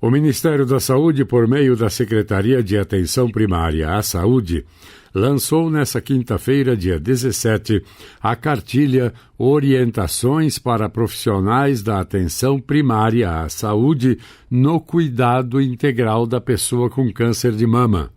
O Ministério da Saúde, por meio da Secretaria de Atenção Primária à Saúde, lançou nesta quinta-feira, dia 17, a cartilha Orientações para Profissionais da Atenção Primária à Saúde no Cuidado Integral da Pessoa com Câncer de Mama.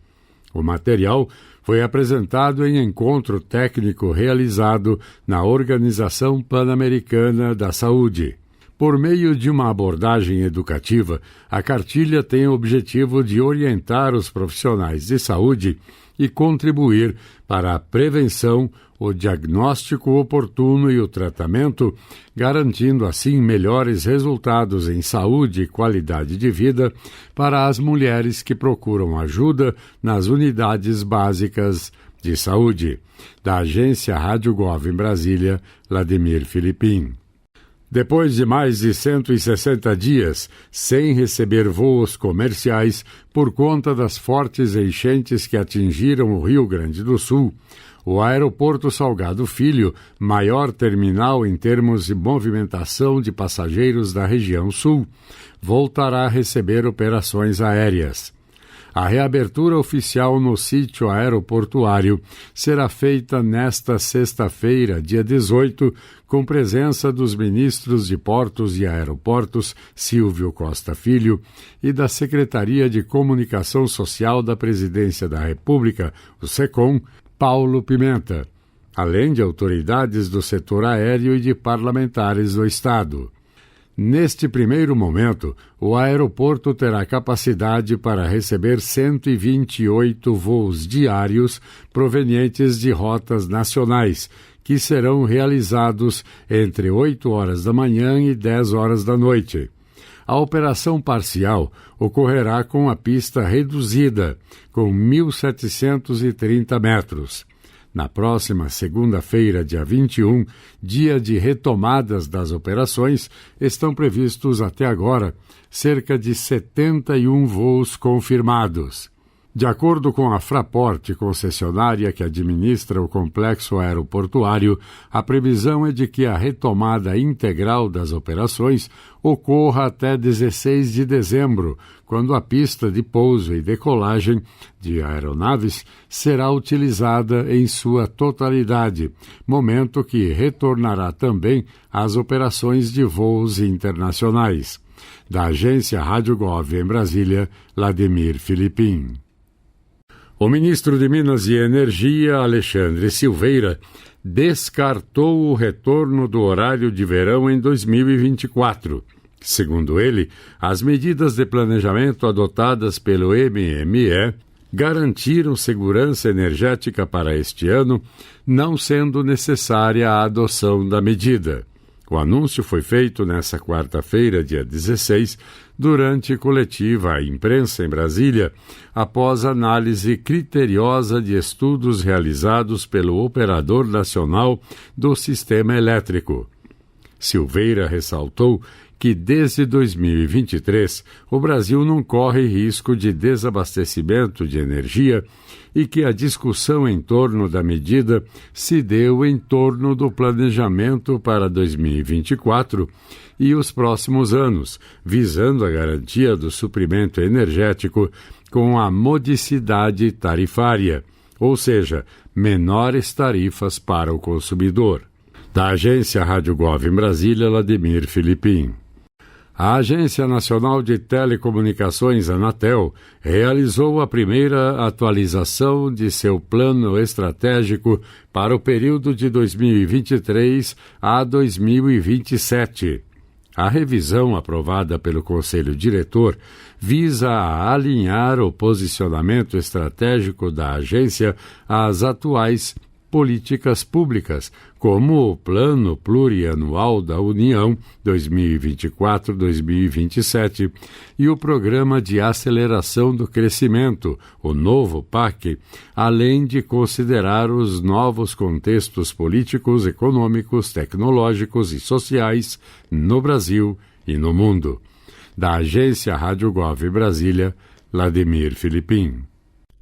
O material foi apresentado em encontro técnico realizado na Organização Pan-Americana da Saúde. Por meio de uma abordagem educativa, a cartilha tem o objetivo de orientar os profissionais de saúde e contribuir para a prevenção, o diagnóstico oportuno e o tratamento, garantindo assim melhores resultados em saúde e qualidade de vida para as mulheres que procuram ajuda nas unidades básicas de saúde. Da agência Rádio Gov em Brasília, Vladimir Filipim. Depois de mais de 160 dias sem receber voos comerciais por conta das fortes enchentes que atingiram o Rio Grande do Sul, o Aeroporto Salgado Filho, maior terminal em termos de movimentação de passageiros da região sul, voltará a receber operações aéreas. A reabertura oficial no sítio aeroportuário será feita nesta sexta-feira, dia 18, com presença dos ministros de Portos e Aeroportos, Silvio Costa Filho, e da Secretaria de Comunicação Social da Presidência da República, o SECOM, Paulo Pimenta, além de autoridades do setor aéreo e de parlamentares do Estado. Neste primeiro momento, o aeroporto terá capacidade para receber 128 voos diários provenientes de rotas nacionais, que serão realizados entre 8 horas da manhã e 10 horas da noite. A operação parcial ocorrerá com a pista reduzida, com 1.730 metros. Na próxima segunda-feira, dia 21, dia de retomadas das operações, estão previstos até agora cerca de 71 voos confirmados. De acordo com a Fraport, concessionária que administra o complexo aeroportuário, a previsão é de que a retomada integral das operações ocorra até 16 de dezembro, quando a pista de pouso e decolagem de aeronaves será utilizada em sua totalidade, momento que retornará também às operações de voos internacionais. Da agência Rádio Gov em Brasília, Vladimir Filipim. O ministro de Minas e Energia, Alexandre Silveira, descartou o retorno do horário de verão em 2024. Segundo ele, as medidas de planejamento adotadas pelo MME garantiram segurança energética para este ano, não sendo necessária a adoção da medida. O anúncio foi feito nesta quarta-feira, dia 16, durante coletiva à imprensa em Brasília, após análise criteriosa de estudos realizados pelo Operador Nacional do Sistema Elétrico. Silveira ressaltou que desde 2023 o Brasil não corre risco de desabastecimento de energia e que a discussão em torno da medida se deu em torno do planejamento para 2024 e os próximos anos, visando a garantia do suprimento energético com a modicidade tarifária, ou seja, menores tarifas para o consumidor. Da agência Rádio Gov em Brasília, Vladimir Filipim. A Agência Nacional de Telecomunicações, Anatel, realizou a primeira atualização de seu plano estratégico para o período de 2023 a 2027. A revisão aprovada pelo Conselho Diretor visa a alinhar o posicionamento estratégico da agência às atuais políticas públicas, como o Plano Plurianual da União 2024-2027 e o Programa de Aceleração do Crescimento, o novo PAC, além de considerar os novos contextos políticos, econômicos, tecnológicos e sociais no Brasil e no mundo. Da agência Rádio Gov Brasília, Vladimir Filipim.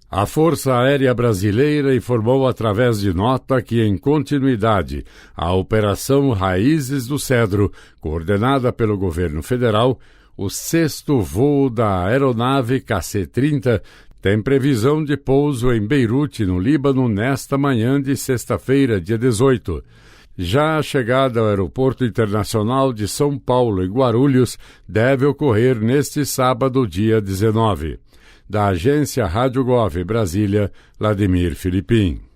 A Força Aérea Brasileira informou através de nota que, em continuidade à Operação Raízes do Cedro, coordenada pelo governo federal, O sexto voo da aeronave KC-30 tem previsão de pouso em Beirute, no Líbano, nesta manhã de sexta-feira, dia 18. Já a chegada ao Aeroporto Internacional de São Paulo e Guarulhos deve ocorrer neste sábado, dia 19. Da agência Rádio Gov Brasília, Vladimir Filipim.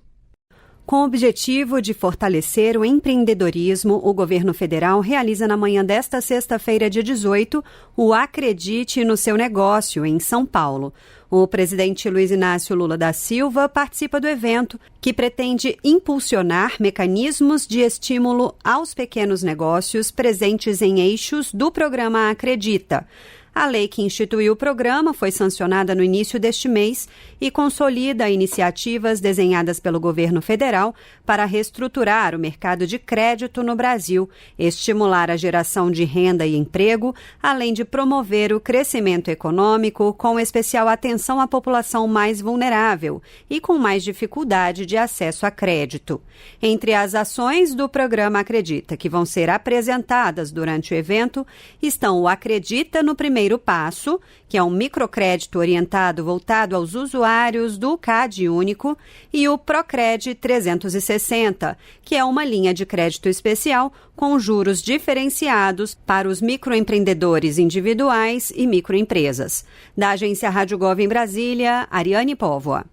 Com o objetivo de fortalecer o empreendedorismo, o governo federal realiza na manhã desta sexta-feira, dia 18, o Acredite no Seu Negócio, em São Paulo. O presidente Luiz Inácio Lula da Silva participa do evento, que pretende impulsionar mecanismos de estímulo aos pequenos negócios presentes em eixos do programa Acredita. A lei que instituiu o programa foi sancionada no início deste mês e consolida iniciativas desenhadas pelo governo federal para reestruturar o mercado de crédito no Brasil, estimular a geração de renda e emprego, além de promover o crescimento econômico, com especial atenção à população mais vulnerável e com mais dificuldade de acesso a crédito. Entre as ações do programa Acredita, que vão ser apresentadas durante o evento, estão o Acredita no Primeiro Passo, que é um microcrédito orientado voltado aos usuários do CAD único, e o Procred 360, que é uma linha de crédito especial com juros diferenciados para os microempreendedores individuais e microempresas. Da agência Rádio Gov em Brasília, Ariane Póvoa.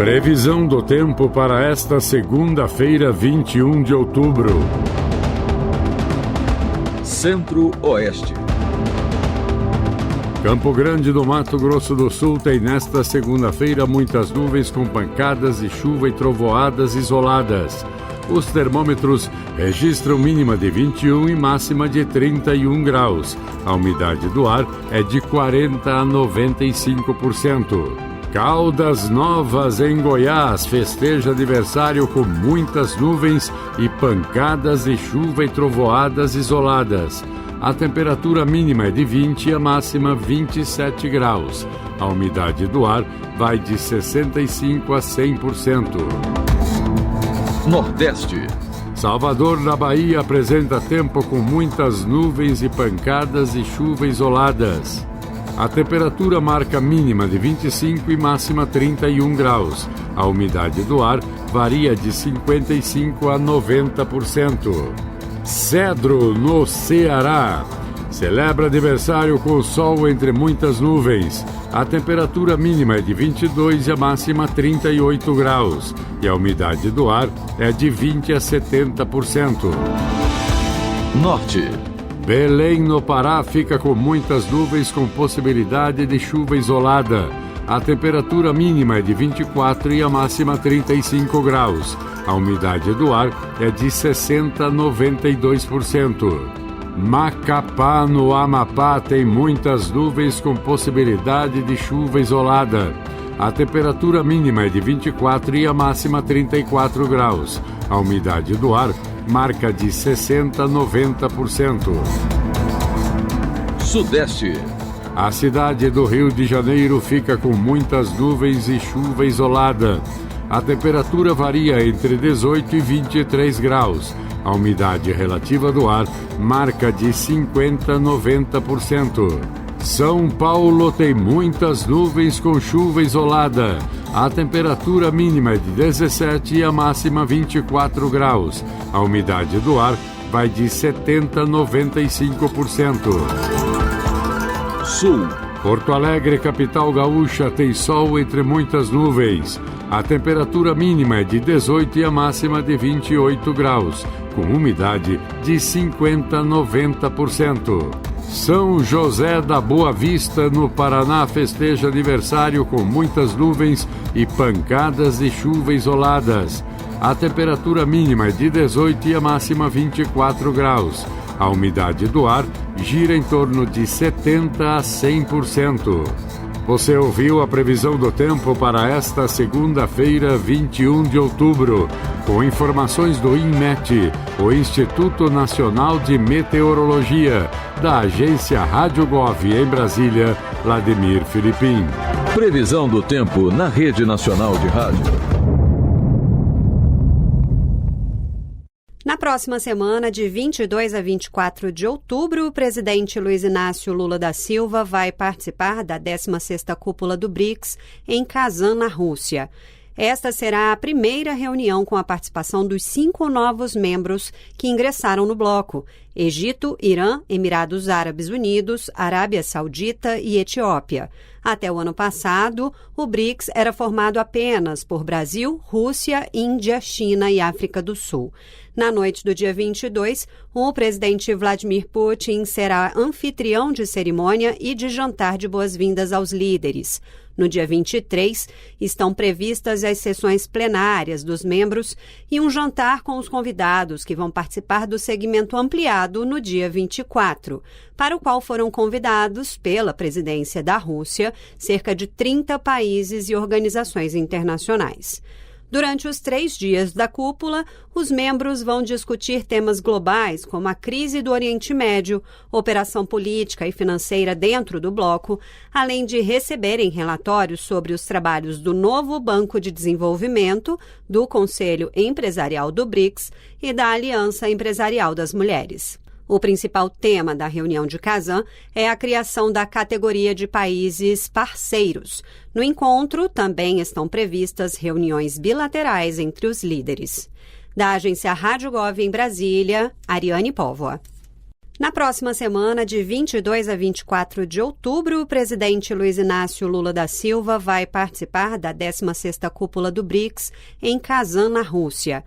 Previsão do tempo para esta segunda-feira, 21 de outubro. Centro-Oeste. Campo Grande do Mato Grosso do Sul tem nesta segunda-feira muitas nuvens com pancadas de chuva e trovoadas isoladas. Os termômetros registram mínima de 21 e máxima de 31 graus. A umidade do ar é de 40% a 95%. Caldas Novas, em Goiás, festeja aniversário com muitas nuvens e pancadas de chuva e trovoadas isoladas. A temperatura mínima é de 20 e a máxima 27 graus. A umidade do ar vai de 65% a 100%. Nordeste. Salvador, na Bahia, apresenta tempo com muitas nuvens e pancadas de chuva isoladas. A temperatura marca mínima de 25 e máxima 31 graus. A umidade do ar varia de 55% a 90%. Cedro, no Ceará, celebra aniversário com sol entre muitas nuvens. A temperatura mínima é de 22 e a máxima 38 graus. E a umidade do ar é de 20% a 70%. Norte. Belém, no Pará, fica com muitas nuvens com possibilidade de chuva isolada. A temperatura mínima é de 24 e a máxima 35 graus. A umidade do ar é de 60% a 92%. Macapá, no Amapá, tem muitas nuvens com possibilidade de chuva isolada. A temperatura mínima é de 24 e a máxima 34 graus. A umidade do ar marca de 60% a 90%. Sudeste. A cidade do Rio de Janeiro fica com muitas nuvens e chuva isolada. A temperatura varia entre 18 e 23 graus. A umidade relativa do ar marca de 50% a 90%. São Paulo tem muitas nuvens com chuva isolada. A temperatura mínima é de 17 e a máxima 24 graus. A umidade do ar vai de 70% a 95%. Sul. Porto Alegre, capital gaúcha, tem sol entre muitas nuvens. A temperatura mínima é de 18 e a máxima de 28 graus, com umidade de 50% a 90%. São José da Boa Vista, no Paraná, festeja aniversário com muitas nuvens e pancadas de chuva isoladas. A temperatura mínima é de 18 e a máxima 24 graus. A umidade do ar gira em torno de 70% a 100%. Você ouviu a previsão do tempo para esta segunda-feira, 21 de outubro, com informações do INMET, o Instituto Nacional de Meteorologia, da agência Rádio Gov em Brasília, Vladimir Filipim. Previsão do tempo na Rede Nacional de Rádio. Na Na próxima semana, de 22 a 24 de outubro, o presidente Luiz Inácio Lula da Silva vai participar da 16ª Cúpula do BRICS em Kazan, na Rússia. Esta será a primeira reunião com a participação dos 5 novos membros que ingressaram no bloco: Egito, Irã, Emirados Árabes Unidos, Arábia Saudita e Etiópia. Até o ano passado, o BRICS era formado apenas por Brasil, Rússia, Índia, China e África do Sul. Na noite do dia 22, o presidente Vladimir Putin será anfitrião de cerimônia e de jantar de boas-vindas aos líderes. No dia 23, estão previstas as sessões plenárias dos membros e um jantar com os convidados que vão participar do segmento ampliado no dia 24, para o qual foram convidados pela presidência da Rússia cerca de 30 países e organizações internacionais. Durante os 3 dias da cúpula, os membros vão discutir temas globais como a crise do Oriente Médio, operação política e financeira dentro do bloco, além de receberem relatórios sobre os trabalhos do novo Banco de Desenvolvimento, do Conselho Empresarial do BRICS e da Aliança Empresarial das Mulheres. O principal tema da reunião de Kazan é a criação da categoria de países parceiros. No encontro, também estão previstas reuniões bilaterais entre os líderes. Da agência Rádio Gov em Brasília, Ariane Póvoa. Na próxima semana, de 22 a 24 de outubro, o presidente Luiz Inácio Lula da Silva vai participar da 16ª Cúpula do BRICS em Kazan, na Rússia.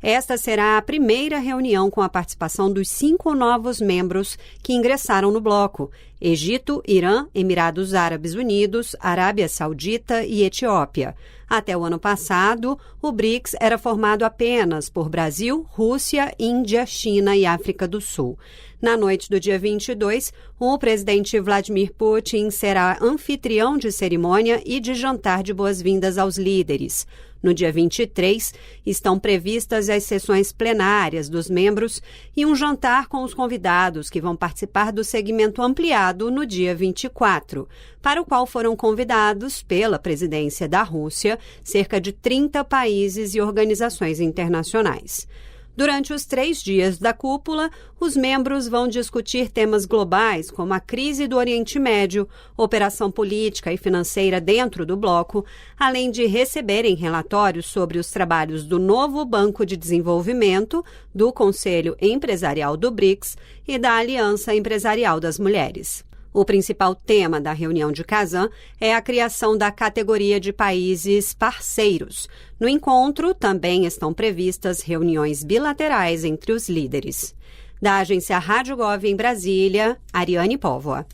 Esta será a primeira reunião com a participação dos 5 novos membros que ingressaram no bloco: Egito, Irã, Emirados Árabes Unidos, Arábia Saudita e Etiópia. Até o ano passado, o BRICS era formado apenas por Brasil, Rússia, Índia, China e África do Sul. Na noite do dia 22, o presidente Vladimir Putin será anfitrião de cerimônia e de jantar de boas-vindas aos líderes. No dia 23, estão previstas as sessões plenárias dos membros e um jantar com os convidados que vão participar do segmento ampliado no dia 24, para o qual foram convidados pela presidência da Rússia cerca de 30 países e organizações internacionais. Durante os 3 dias da cúpula, os membros vão discutir temas globais como a crise do Oriente Médio, operação política e financeira dentro do bloco, além de receberem relatórios sobre os trabalhos do novo Banco de Desenvolvimento, do Conselho Empresarial do BRICS e da Aliança Empresarial das Mulheres. O principal tema da reunião de Kazan é a criação da categoria de países parceiros. No encontro, também estão previstas reuniões bilaterais entre os líderes. Da agência Rádio Gov em Brasília, Ariane Póvoa.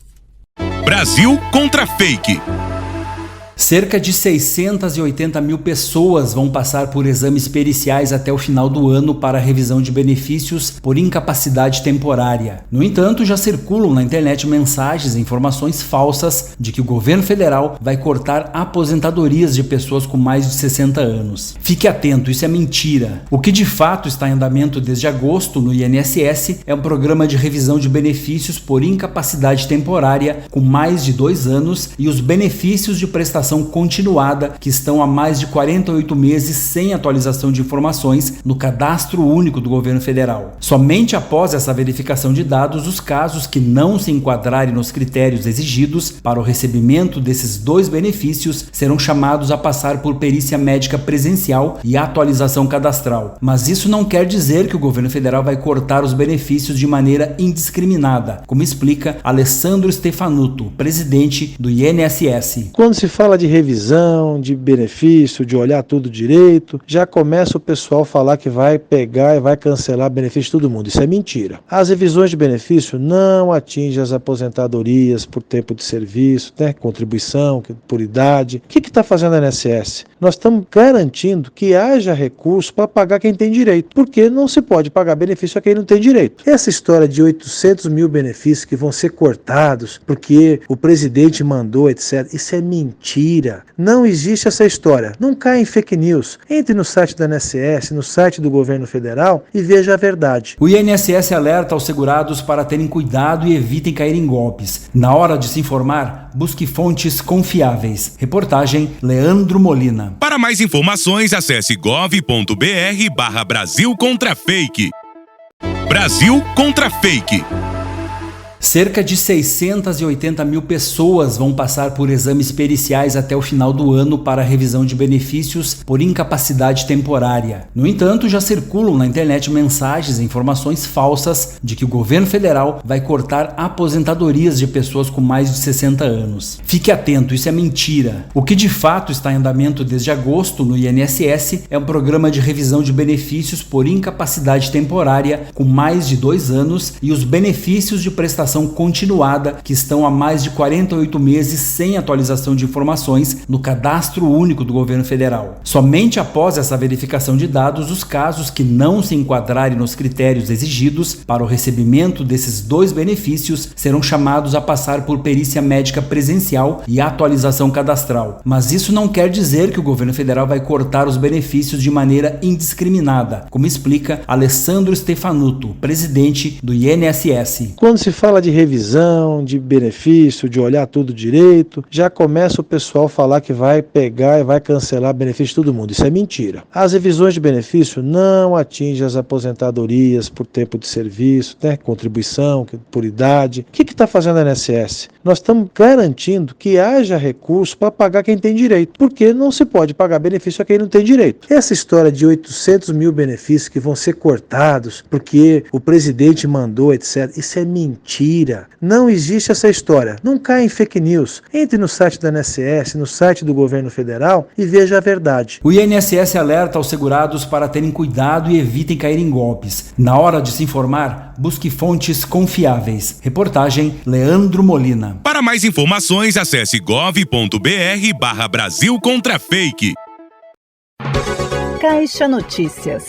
Brasil contra fake. Cerca de 680 mil pessoas vão passar por exames periciais até o final do ano para revisão de benefícios por incapacidade temporária. No entanto, já circulam na internet mensagens e informações falsas de que o governo federal vai cortar aposentadorias de pessoas com mais de 60 anos. Fique atento, isso é mentira. O que de fato está em andamento desde agosto no INSS é um programa de revisão de benefícios por incapacidade temporária com mais de 2 anos e os benefícios de prestação continuada que estão há mais de 48 meses sem atualização de informações no Cadastro Único do Governo Federal. Somente após essa verificação de dados, os casos que não se enquadrarem nos critérios exigidos para o recebimento desses 2 benefícios serão chamados a passar por perícia médica presencial e atualização cadastral. Mas isso não quer dizer que o Governo Federal vai cortar os benefícios de maneira indiscriminada, como explica Alessandro Stefanuto, presidente do INSS. Quando se fala de revisão, de benefício, de olhar tudo direito, já começa o pessoal a falar que vai pegar e vai cancelar benefício de todo mundo. Isso é mentira. As revisões de benefício não atingem as aposentadorias por tempo de serviço, né? Contribuição, por idade. O que está fazendo a INSS? Nós estamos garantindo que haja recurso para pagar quem tem direito, porque não se pode pagar benefício a quem não tem direito. Essa história de 800 mil benefícios que vão ser cortados porque o presidente mandou, etc., isso é mentira. Não existe essa história. Não caia em fake news. Entre no site da INSS, no site do governo federal e veja a verdade. O INSS alerta aos segurados para terem cuidado e evitem cair em golpes. Na hora de se informar, busque fontes confiáveis. Reportagem Leandro Molina. Para mais informações, acesse gov.br/Brasil contra fake. Brasil contra Fake. Cerca de 680 mil pessoas vão passar por exames periciais até o final do ano para revisão de benefícios por incapacidade temporária. No entanto, já circulam na internet mensagens e informações falsas de que o governo federal vai cortar aposentadorias de pessoas com mais de 60 anos. Fique atento, isso é mentira. O que de fato está em andamento desde agosto no INSS é um programa de revisão de benefícios por incapacidade temporária com mais de 2 anos e os benefícios de prestação continuada que estão há mais de 48 meses sem atualização de informações no Cadastro Único do Governo Federal. Somente após essa verificação de dados, os casos que não se enquadrarem nos critérios exigidos para o recebimento desses 2 benefícios serão chamados a passar por perícia médica presencial e atualização cadastral. Mas isso não quer dizer que o governo federal vai cortar os benefícios de maneira indiscriminada, como explica Alessandro Stefanuto, presidente do INSS. Quando se fala de revisão, de benefício, de olhar tudo direito, já começa o pessoal a falar que vai pegar e vai cancelar benefício de todo mundo. Isso é mentira. As revisões de benefício não atingem as aposentadorias por tempo de serviço, contribuição, por idade. O que está fazendo a INSS? Nós estamos garantindo que haja recurso para pagar quem tem direito, porque não se pode pagar benefício a quem não tem direito. Essa história de 800 mil benefícios que vão ser cortados porque o presidente mandou, etc., isso é mentira. Não existe essa história. Não caia em fake news. Entre no site da INSS, no site do governo federal e veja a verdade. O INSS alerta aos segurados para terem cuidado e evitem cair em golpes. Na hora de se informar, busque fontes confiáveis. Reportagem Leandro Molina. Para mais informações, acesse gov.br/Brasil contra Fake. Caixa Notícias.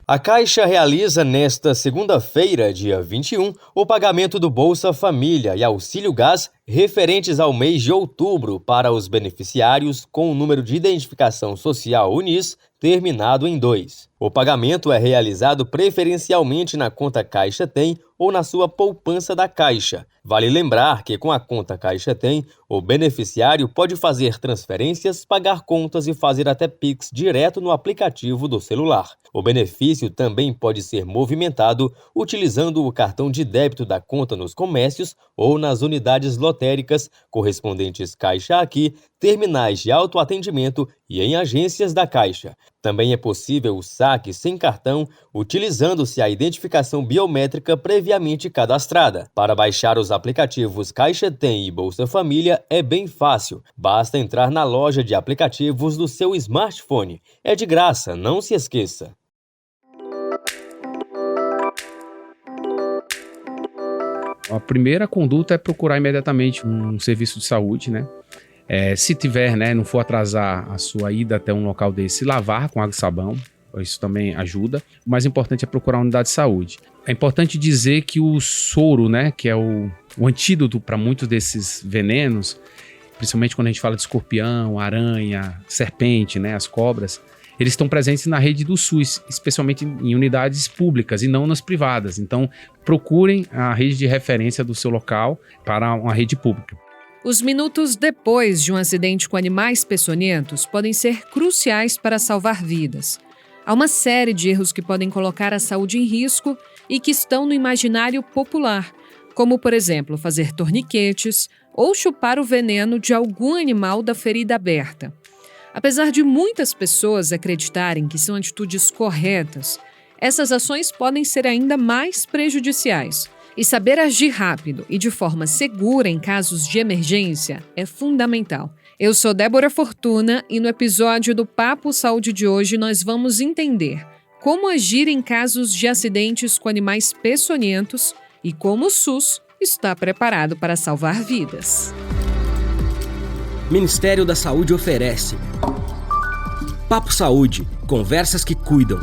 A Caixa realiza nesta segunda-feira, dia 21, o pagamento do Bolsa Família e Auxílio Gás referentes ao mês de outubro para os beneficiários com o número de identificação social UNIS terminado em 2. O pagamento é realizado preferencialmente na conta Caixa Tem ou na sua poupança da Caixa. Vale lembrar que com a conta Caixa Tem, o beneficiário pode fazer transferências, pagar contas e fazer até Pix direto no aplicativo do celular. O benefício também pode ser movimentado utilizando o cartão de débito da conta nos comércios ou nas unidades lotéricas correspondentes Caixa Aqui, terminais de autoatendimento e em agências da Caixa. Também é possível o saque sem cartão, utilizando-se a identificação biométrica previamente cadastrada. Para baixar os aplicativos Caixa Tem e Bolsa Família é bem fácil. Basta entrar na loja de aplicativos do seu smartphone. É de graça, não se esqueça. A primeira conduta é procurar imediatamente um serviço de saúde, né? Se tiver, não for atrasar a sua ida até um local desse, lavar com água e sabão, isso também ajuda. O mais importante é procurar uma unidade de saúde. É importante dizer que o soro, que é o antídoto para muitos desses venenos, principalmente quando a gente fala de escorpião, aranha, serpente, as cobras, eles estão presentes na rede do SUS, especialmente em unidades públicas e não nas privadas. Então, procurem a rede de referência do seu local para uma rede pública. Os minutos depois de um acidente com animais peçonhentos podem ser cruciais para salvar vidas. Há uma série de erros que podem colocar a saúde em risco e que estão no imaginário popular, como, por exemplo, fazer torniquetes ou chupar o veneno de algum animal da ferida aberta. Apesar de muitas pessoas acreditarem que são atitudes corretas, essas ações podem ser ainda mais prejudiciais. E saber agir rápido e de forma segura em casos de emergência é fundamental. Eu sou Débora Fortuna e no episódio do Papo Saúde de hoje nós vamos entender como agir em casos de acidentes com animais peçonhentos e como o SUS está preparado para salvar vidas. Ministério da Saúde oferece Papo Saúde, conversas que cuidam.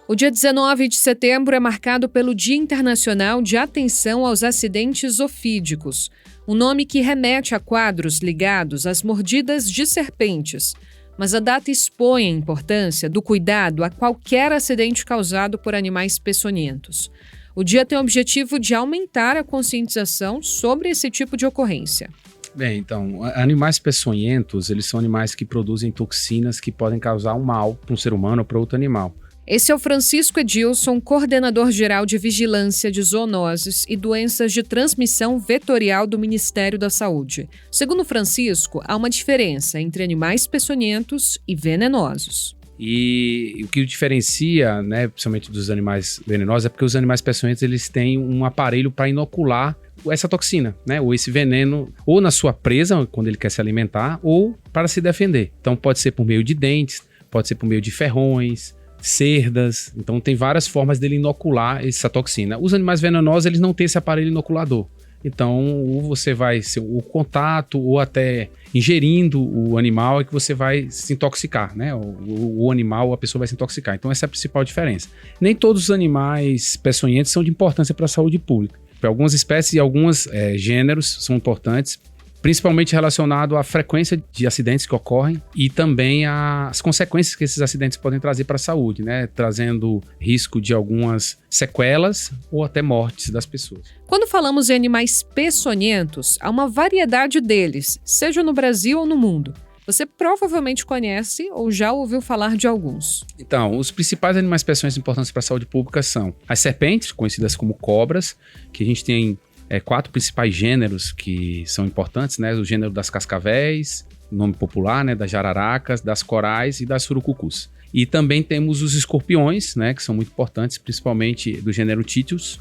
O dia 19 de setembro é marcado pelo Dia Internacional de Atenção aos Acidentes Ofídicos, um nome que remete a quadros ligados às mordidas de serpentes, mas a data expõe a importância do cuidado a qualquer acidente causado por animais peçonhentos. O dia tem o objetivo de aumentar a conscientização sobre esse tipo de ocorrência. Bem, então, animais peçonhentos, eles são animais que produzem toxinas que podem causar um mal para um ser humano ou para outro animal. Esse é o Francisco Edilson, coordenador-geral de Vigilância de Zoonoses e Doenças de Transmissão Vetorial do Ministério da Saúde. Segundo Francisco, há uma diferença entre animais peçonhentos e venenosos. E o que o diferencia, né, principalmente dos animais venenosos, é porque os animais peçonhentos eles têm um aparelho para inocular essa toxina, né, ou esse veneno, ou na sua presa, quando ele quer se alimentar, ou para se defender. Então pode ser por meio de dentes, pode ser por meio de ferrões, cerdas, então tem várias formas dele inocular essa toxina. Os animais venenosos, eles não têm esse aparelho inoculador. Então, ou você vai ser o contato, ou até ingerindo o animal é que você vai se intoxicar, né? O animal, a pessoa vai se intoxicar. Então, essa é a principal diferença. Nem todos os animais peçonhentos são de importância para a saúde pública. Para algumas espécies e alguns gêneros são importantes, principalmente relacionado à frequência de acidentes que ocorrem e também às consequências que esses acidentes podem trazer para a saúde, né? Trazendo risco de algumas sequelas ou até mortes das pessoas. Quando falamos em animais peçonhentos, há uma variedade deles, seja no Brasil ou no mundo. Você provavelmente conhece ou já ouviu falar de alguns. Então, os principais animais peçonhentos importantes para a saúde pública são as serpentes, conhecidas como cobras, que a gente tem 4 principais gêneros que são importantes, né? O gênero das cascavéis, nome popular, né? Das jararacas, das corais e das surucucus. E também temos os escorpiões, né? Que são muito importantes, principalmente do gênero Titius.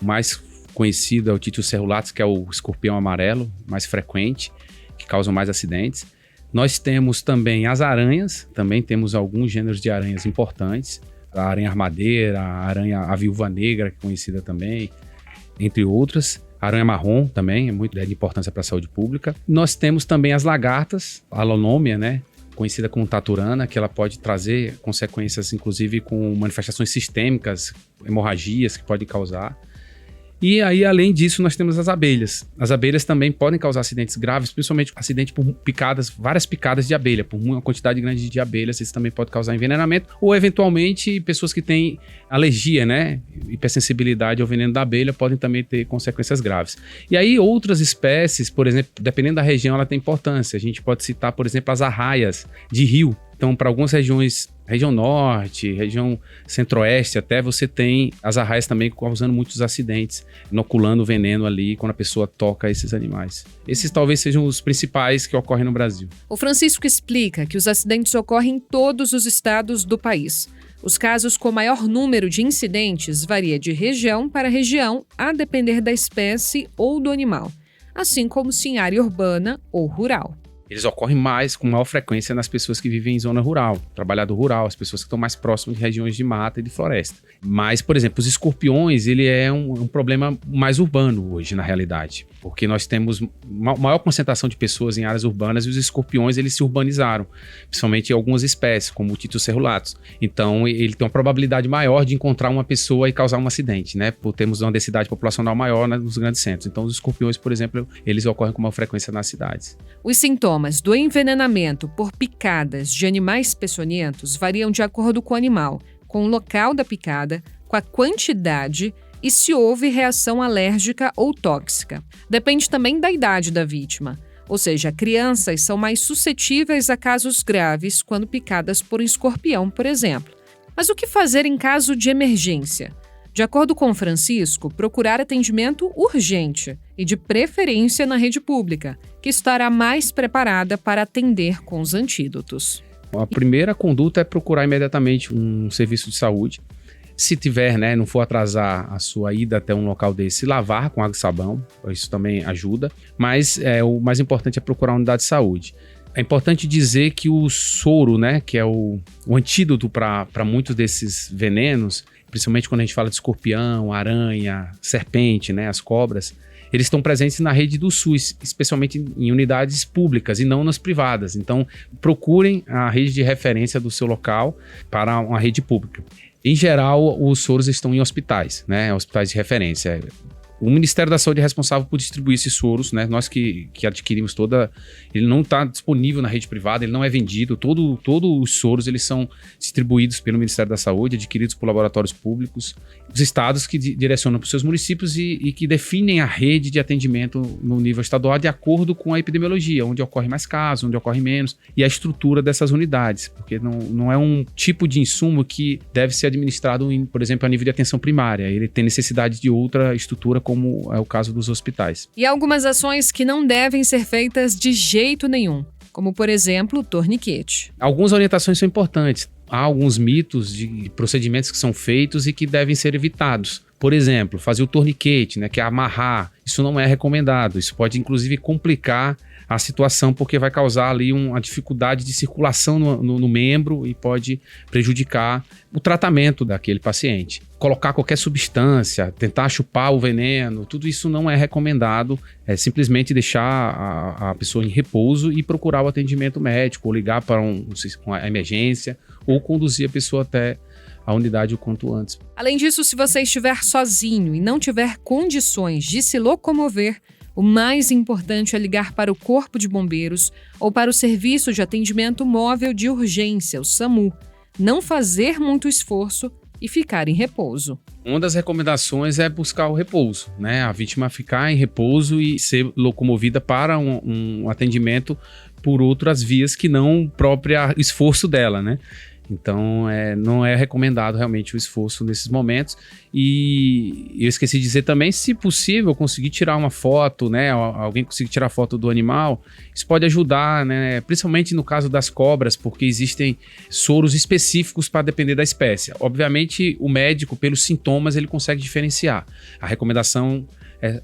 O mais conhecido é o Titius cerulatus, que é o escorpião amarelo, mais frequente, que causa mais acidentes. Nós temos também as aranhas, também temos alguns gêneros de aranhas importantes. A aranha armadeira, a viúva negra, que é conhecida também, entre outras. A aranha marrom também é muito de importância para a saúde pública. Nós temos também as lagartas, a alonômia, né, conhecida como taturana, que ela pode trazer consequências, inclusive com manifestações sistêmicas, hemorragias que pode causar. E aí, além disso, nós temos as abelhas. As abelhas também podem causar acidentes graves, principalmente acidente por picadas, várias picadas de abelha, por uma quantidade grande de abelhas, isso também pode causar envenenamento, ou eventualmente pessoas que têm alergia, né, hipersensibilidade ao veneno da abelha podem também ter consequências graves. E aí, outras espécies, por exemplo, dependendo da região, ela tem importância. A gente pode citar, por exemplo, as arraias de rio. Então, para algumas regiões, região norte, região centro-oeste até, você tem as arraias também causando muitos acidentes, inoculando veneno ali quando a pessoa toca esses animais. Esses talvez sejam os principais que ocorrem no Brasil. O Francisco explica que os acidentes ocorrem em todos os estados do país. Os casos com maior número de incidentes varia de região para região, a depender da espécie ou do animal, assim como se em área urbana ou rural. Eles ocorrem com maior frequência nas pessoas que vivem em zona rural, trabalhador rural, as pessoas que estão mais próximas de regiões de mata e de floresta. Mas, por exemplo, os escorpiões, ele é um problema mais urbano hoje, na realidade, porque nós temos maior concentração de pessoas em áreas urbanas e os escorpiões, eles se urbanizaram, principalmente em algumas espécies, como o Titius cerulatus. Então, ele tem uma probabilidade maior de encontrar uma pessoa e causar um acidente, né? Por termos uma densidade populacional maior nos grandes centros. Então, os escorpiões, por exemplo, eles ocorrem com maior frequência nas cidades. Os sintomas do envenenamento por picadas de animais peçonhentos variam de acordo com o animal, com o local da picada, com a quantidade e se houve reação alérgica ou tóxica. Depende também da idade da vítima, ou seja, crianças são mais suscetíveis a casos graves quando picadas por um escorpião, por exemplo. Mas o que fazer em caso de emergência? De acordo com Francisco, procurar atendimento urgente e, de preferência, na rede pública, que estará mais preparada para atender com os antídotos. A primeira conduta é procurar imediatamente um serviço de saúde. Se tiver, né, não for atrasar a sua ida até um local desse, lavar com água e sabão, isso também ajuda. Mas o mais importante é procurar uma unidade de saúde. É importante dizer que o soro, né, que é o antídoto para muitos desses venenos, principalmente quando a gente fala de escorpião, aranha, serpente, né, as cobras, eles estão presentes na rede do SUS, especialmente em unidades públicas e não nas privadas. Então, procurem a rede de referência do seu local para uma rede pública. Em geral, os soros estão em hospitais, né, hospitais de referência. O Ministério da Saúde é responsável por distribuir esses soros, né? Nós que adquirimos ele não está disponível na rede privada, ele não é vendido. Todos os soros eles são distribuídos pelo Ministério da Saúde, adquiridos por laboratórios públicos, os estados que direcionam para os seus municípios e que definem a rede de atendimento no nível estadual de acordo com a epidemiologia, onde ocorre mais casos, onde ocorre menos, e a estrutura dessas unidades, porque não é um tipo de insumo que deve ser administrado, por exemplo, a nível de atenção primária. Ele tem necessidade de outra estrutura, como é o caso dos hospitais. E algumas ações que não devem ser feitas de jeito nenhum, como, por exemplo, o torniquete. Algumas orientações são importantes. Há alguns mitos de procedimentos que são feitos e que devem ser evitados. Por exemplo, fazer o torniquete, né, que é amarrar, isso não é recomendado. Isso pode, inclusive, complicar a situação, porque vai causar ali uma dificuldade de circulação no membro e pode prejudicar o tratamento daquele paciente. Colocar qualquer substância, tentar chupar o veneno, tudo isso não é recomendado. É simplesmente deixar a pessoa em repouso e procurar o atendimento médico, ou ligar para uma emergência, ou conduzir a pessoa até a unidade o quanto antes. Além disso, se você estiver sozinho e não tiver condições de se locomover, o mais importante é ligar para o Corpo de Bombeiros ou para o Serviço de Atendimento Móvel de Urgência, o SAMU. Não fazer muito esforço e ficar em repouso. Uma das recomendações é buscar o repouso, né? A vítima ficar em repouso e ser locomovida para um atendimento por outras vias que não o próprio esforço dela, né? Então, não é recomendado realmente o esforço nesses momentos. E eu esqueci de dizer também, se possível, conseguir tirar uma foto, né? Alguém conseguir tirar foto do animal, isso pode ajudar, né? Principalmente no caso das cobras, porque existem soros específicos para depender da espécie. Obviamente, o médico, pelos sintomas, ele consegue diferenciar. A recomendação...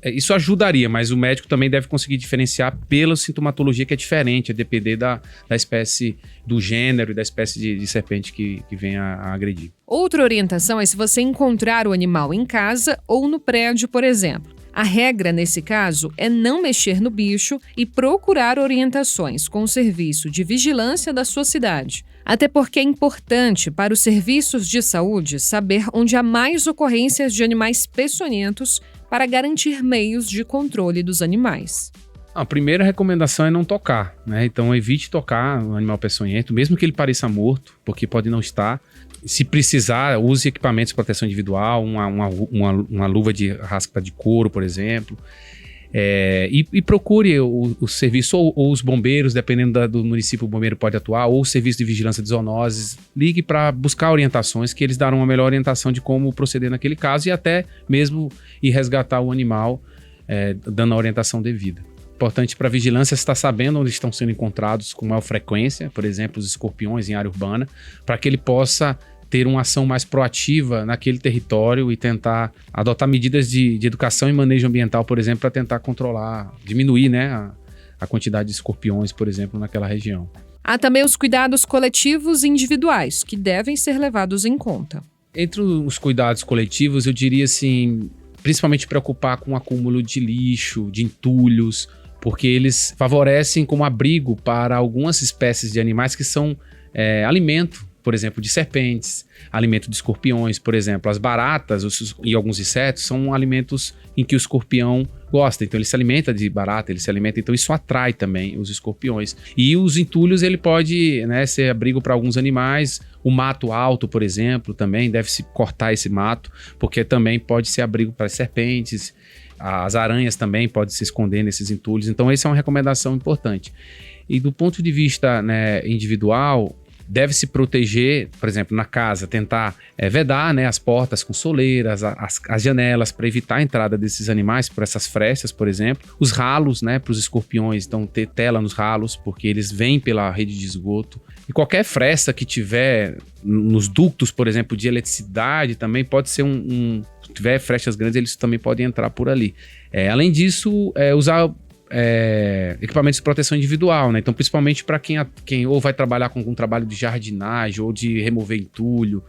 isso ajudaria, mas o médico também deve conseguir diferenciar pela sintomatologia, que é diferente, a depender da espécie, do gênero e da espécie de serpente que venha a agredir. Outra orientação é se você encontrar o animal em casa ou no prédio, por exemplo. A regra, nesse caso, é não mexer no bicho e procurar orientações com o serviço de vigilância da sua cidade. Até porque é importante para os serviços de saúde saber onde há mais ocorrências de animais peçonhentos para garantir meios de controle dos animais. A primeira recomendação é não tocar, né? Então evite tocar um animal peçonhento, mesmo que ele pareça morto, porque pode não estar. Se precisar, use equipamentos de proteção individual, uma luva de raspa de couro, por exemplo. E procure o serviço, ou os bombeiros, dependendo do município, o bombeiro pode atuar, ou o serviço de vigilância de zoonoses. Ligue para buscar orientações, que eles darão uma melhor orientação de como proceder naquele caso e até mesmo ir resgatar o animal, dando a orientação devida. Importante para a vigilância estar sabendo onde estão sendo encontrados com maior frequência, por exemplo, os escorpiões em área urbana, para que ele possa ter uma ação mais proativa naquele território e tentar adotar medidas de educação e manejo ambiental, por exemplo, para tentar controlar, diminuir, né, a quantidade de escorpiões, por exemplo, naquela região. Há também os cuidados coletivos e individuais, que devem ser levados em conta. Entre os cuidados coletivos, eu diria assim, principalmente preocupar com o acúmulo de lixo, de entulhos, porque eles favorecem como abrigo para algumas espécies de animais que são alimento, por exemplo, de serpentes, alimento de escorpiões, por exemplo. As baratas e alguns insetos são alimentos em que o escorpião gosta, então ele se alimenta de barata, então isso atrai também os escorpiões. E os entulhos, ele pode, né, ser abrigo para alguns animais. O mato alto, por exemplo, também deve-se cortar esse mato, porque também pode ser abrigo para serpentes. As aranhas também podem se esconder nesses entulhos. Então, essa é uma recomendação importante. E do ponto de vista, né, individual, deve-se proteger, por exemplo, na casa, tentar vedar, né, as portas com soleiras, as janelas, para evitar a entrada desses animais por essas frestas, por exemplo. Os ralos, né, para os escorpiões, então ter tela nos ralos, porque eles vêm pela rede de esgoto. E qualquer fresta que tiver nos ductos, por exemplo, de eletricidade, também pode ser se tiver frestas grandes, eles também podem entrar por ali. Além disso, usar equipamentos de proteção individual, né? Então, principalmente para quem ou vai trabalhar com um trabalho de jardinagem ou de remover entulho,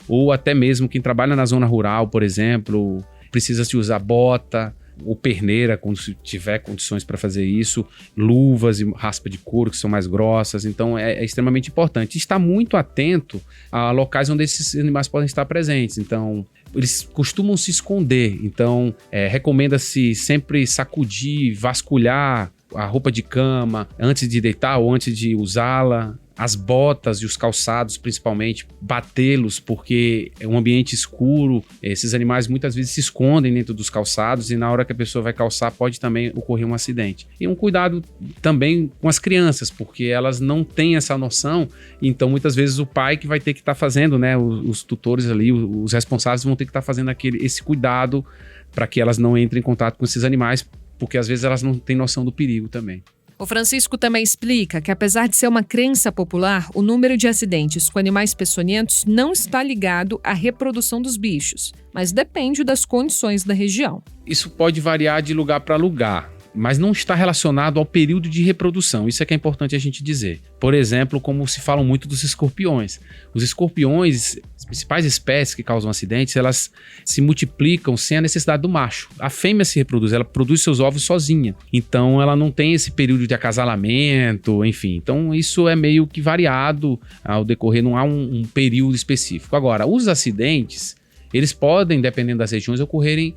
ou até mesmo quem trabalha na zona rural, por exemplo, precisa se usar bota, ou perneira, quando se tiver condições para fazer isso, luvas e raspa de couro que são mais grossas. Então é extremamente importante. Estar muito atento a locais onde esses animais podem estar presentes. Então eles costumam se esconder. Então recomenda-se sempre sacudir, vasculhar a roupa de cama antes de deitar ou antes de usá-la. As botas e os calçados, principalmente, batê-los, porque é um ambiente escuro. Esses animais muitas vezes se escondem dentro dos calçados e na hora que a pessoa vai calçar pode também ocorrer um acidente. E um cuidado também com as crianças, porque elas não têm essa noção, então muitas vezes o pai que vai ter que estar fazendo, né, os tutores ali, os responsáveis vão ter que estar fazendo esse cuidado para que elas não entrem em contato com esses animais, porque às vezes elas não têm noção do perigo também. O Francisco também explica que, apesar de ser uma crença popular, o número de acidentes com animais peçonhentos não está ligado à reprodução dos bichos, mas depende das condições da região. Isso pode variar de lugar para lugar, mas não está relacionado ao período de reprodução. Isso é que é importante a gente dizer. Por exemplo, como se fala muito dos escorpiões. Os escorpiões, as principais espécies que causam acidentes, elas se multiplicam sem a necessidade do macho. A fêmea se reproduz, ela produz seus ovos sozinha. Então, ela não tem esse período de acasalamento, enfim. Então, isso é meio que variado ao decorrer, não há um período específico. Agora, os acidentes, eles podem, dependendo das regiões, ocorrerem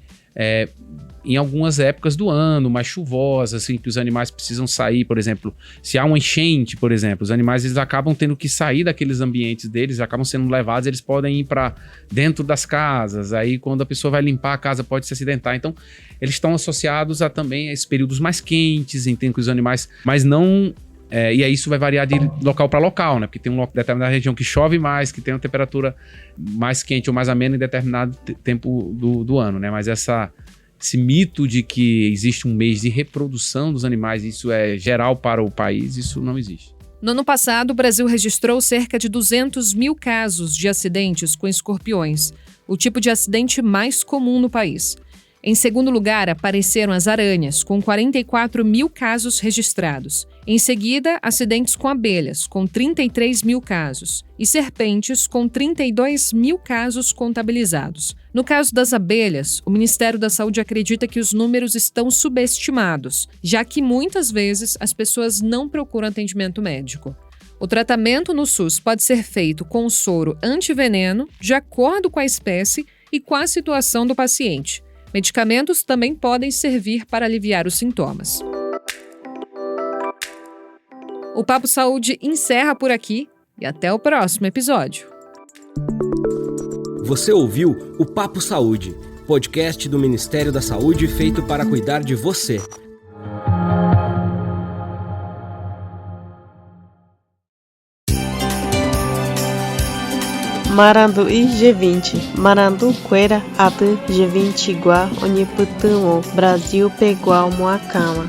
em algumas épocas do ano, mais chuvosas, assim, que os animais precisam sair, por exemplo, se há uma enchente, por exemplo, os animais eles acabam tendo que sair daqueles ambientes deles, acabam sendo levados, eles podem ir para dentro das casas, aí quando a pessoa vai limpar a casa pode se acidentar, então eles estão associados a também a esses períodos mais quentes, em que os animais, mas não... e aí isso vai variar de local para local, né? Porque tem uma determinada região que chove mais, que tem uma temperatura mais quente ou mais amena em determinado tempo do ano, né? Mas esse mito de que existe um mês de reprodução dos animais, isso é geral para o país, isso não existe. No ano passado, o Brasil registrou cerca de 200 mil casos de acidentes com escorpiões, o tipo de acidente mais comum no país. Em segundo lugar, apareceram as aranhas, com 44 mil casos registrados. Em seguida, acidentes com abelhas, com 33 mil casos. E serpentes, com 32 mil casos contabilizados. No caso das abelhas, o Ministério da Saúde acredita que os números estão subestimados, já que muitas vezes as pessoas não procuram atendimento médico. O tratamento no SUS pode ser feito com soro antiveneno, de acordo com a espécie e com a situação do paciente. Medicamentos também podem servir para aliviar os sintomas. O Papo Saúde encerra por aqui e até o próximo episódio. Você ouviu o Papo Saúde, podcast do Ministério da Saúde feito para cuidar de você. Marandu i G20, Marandu Queira Atu G20 Igua Oniputumo, Brasil Pegual Moacama.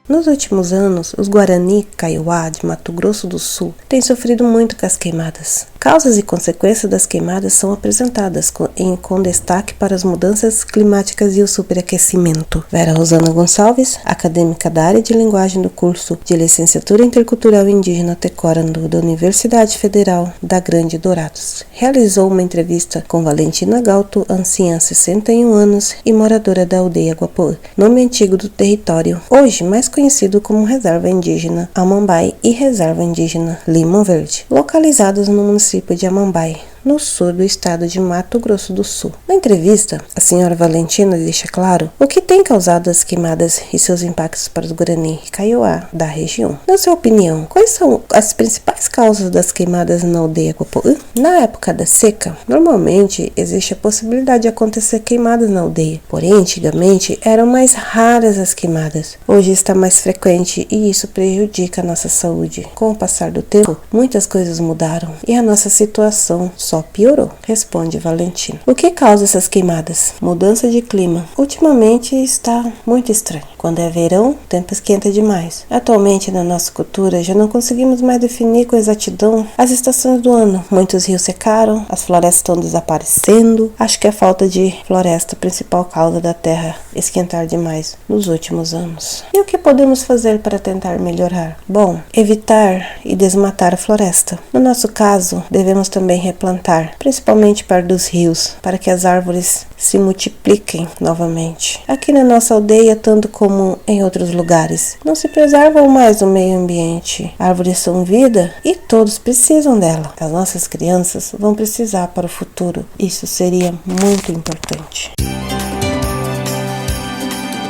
Nos últimos anos, os Guarani Kaiowá de Mato Grosso do Sul têm sofrido muito com as queimadas. Causas e consequências das queimadas são apresentadas com destaque para as mudanças climáticas e o superaquecimento. Vera Rosana Gonçalves, acadêmica da área de linguagem do curso de Licenciatura Intercultural Indígena Tecorandu da Universidade Federal da Grande Dourados, realizou uma entrevista com Valentina Galto, anciã 61 anos e moradora da aldeia Guapoã, nome antigo do território, hoje mais conhecido como Reserva Indígena Amambai e Reserva Indígena Limão Verde, localizados no município de Amambai, no sul do estado de Mato Grosso do Sul. Na entrevista, a senhora Valentina deixa claro o que tem causado as queimadas e seus impactos para os Guarani Kaiowá da região. Na sua opinião, quais são as principais causas das queimadas na aldeia Guapoã? Na época da seca, normalmente existe a possibilidade de acontecer queimadas na aldeia, porém antigamente eram mais raras as queimadas. Hoje está mais frequente e isso prejudica a nossa saúde. Com o passar do tempo, muitas coisas mudaram e a nossa situação só piorou, responde Valentina. O que causa essas queimadas? Mudança de clima. Ultimamente está muito estranho. Quando é verão, o tempo esquenta demais. Atualmente, na nossa cultura, já não conseguimos mais definir com exatidão as estações do ano. Muitos rios secaram, as florestas estão desaparecendo. Acho que a falta de floresta é a principal causa da terra esquentar demais nos últimos anos. E o que podemos fazer para tentar melhorar? Bom, evitar e desmatar a floresta. No nosso caso, devemos também replantar, principalmente perto dos rios, para que as árvores se multipliquem novamente. Aqui na nossa aldeia, tanto como em outros lugares, não se preservam mais o meio ambiente. Árvores são vida e todos precisam dela. As nossas crianças vão precisar para o futuro. Isso seria muito importante.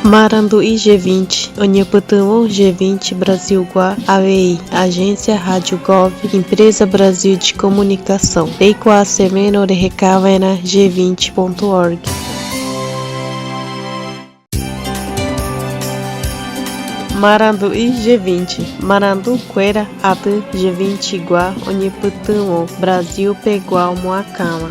Marandu e G20, Oniputamo G20 Brasil Gua, AVI, Agência Rádio Gov, Empresa Brasil de Comunicação, Eikwa Semeno de Recavena G20.org. Marandu e G20, Marandu Queira, Atu G20 Gua, Oniputamo, Brasil Pegual Moacama.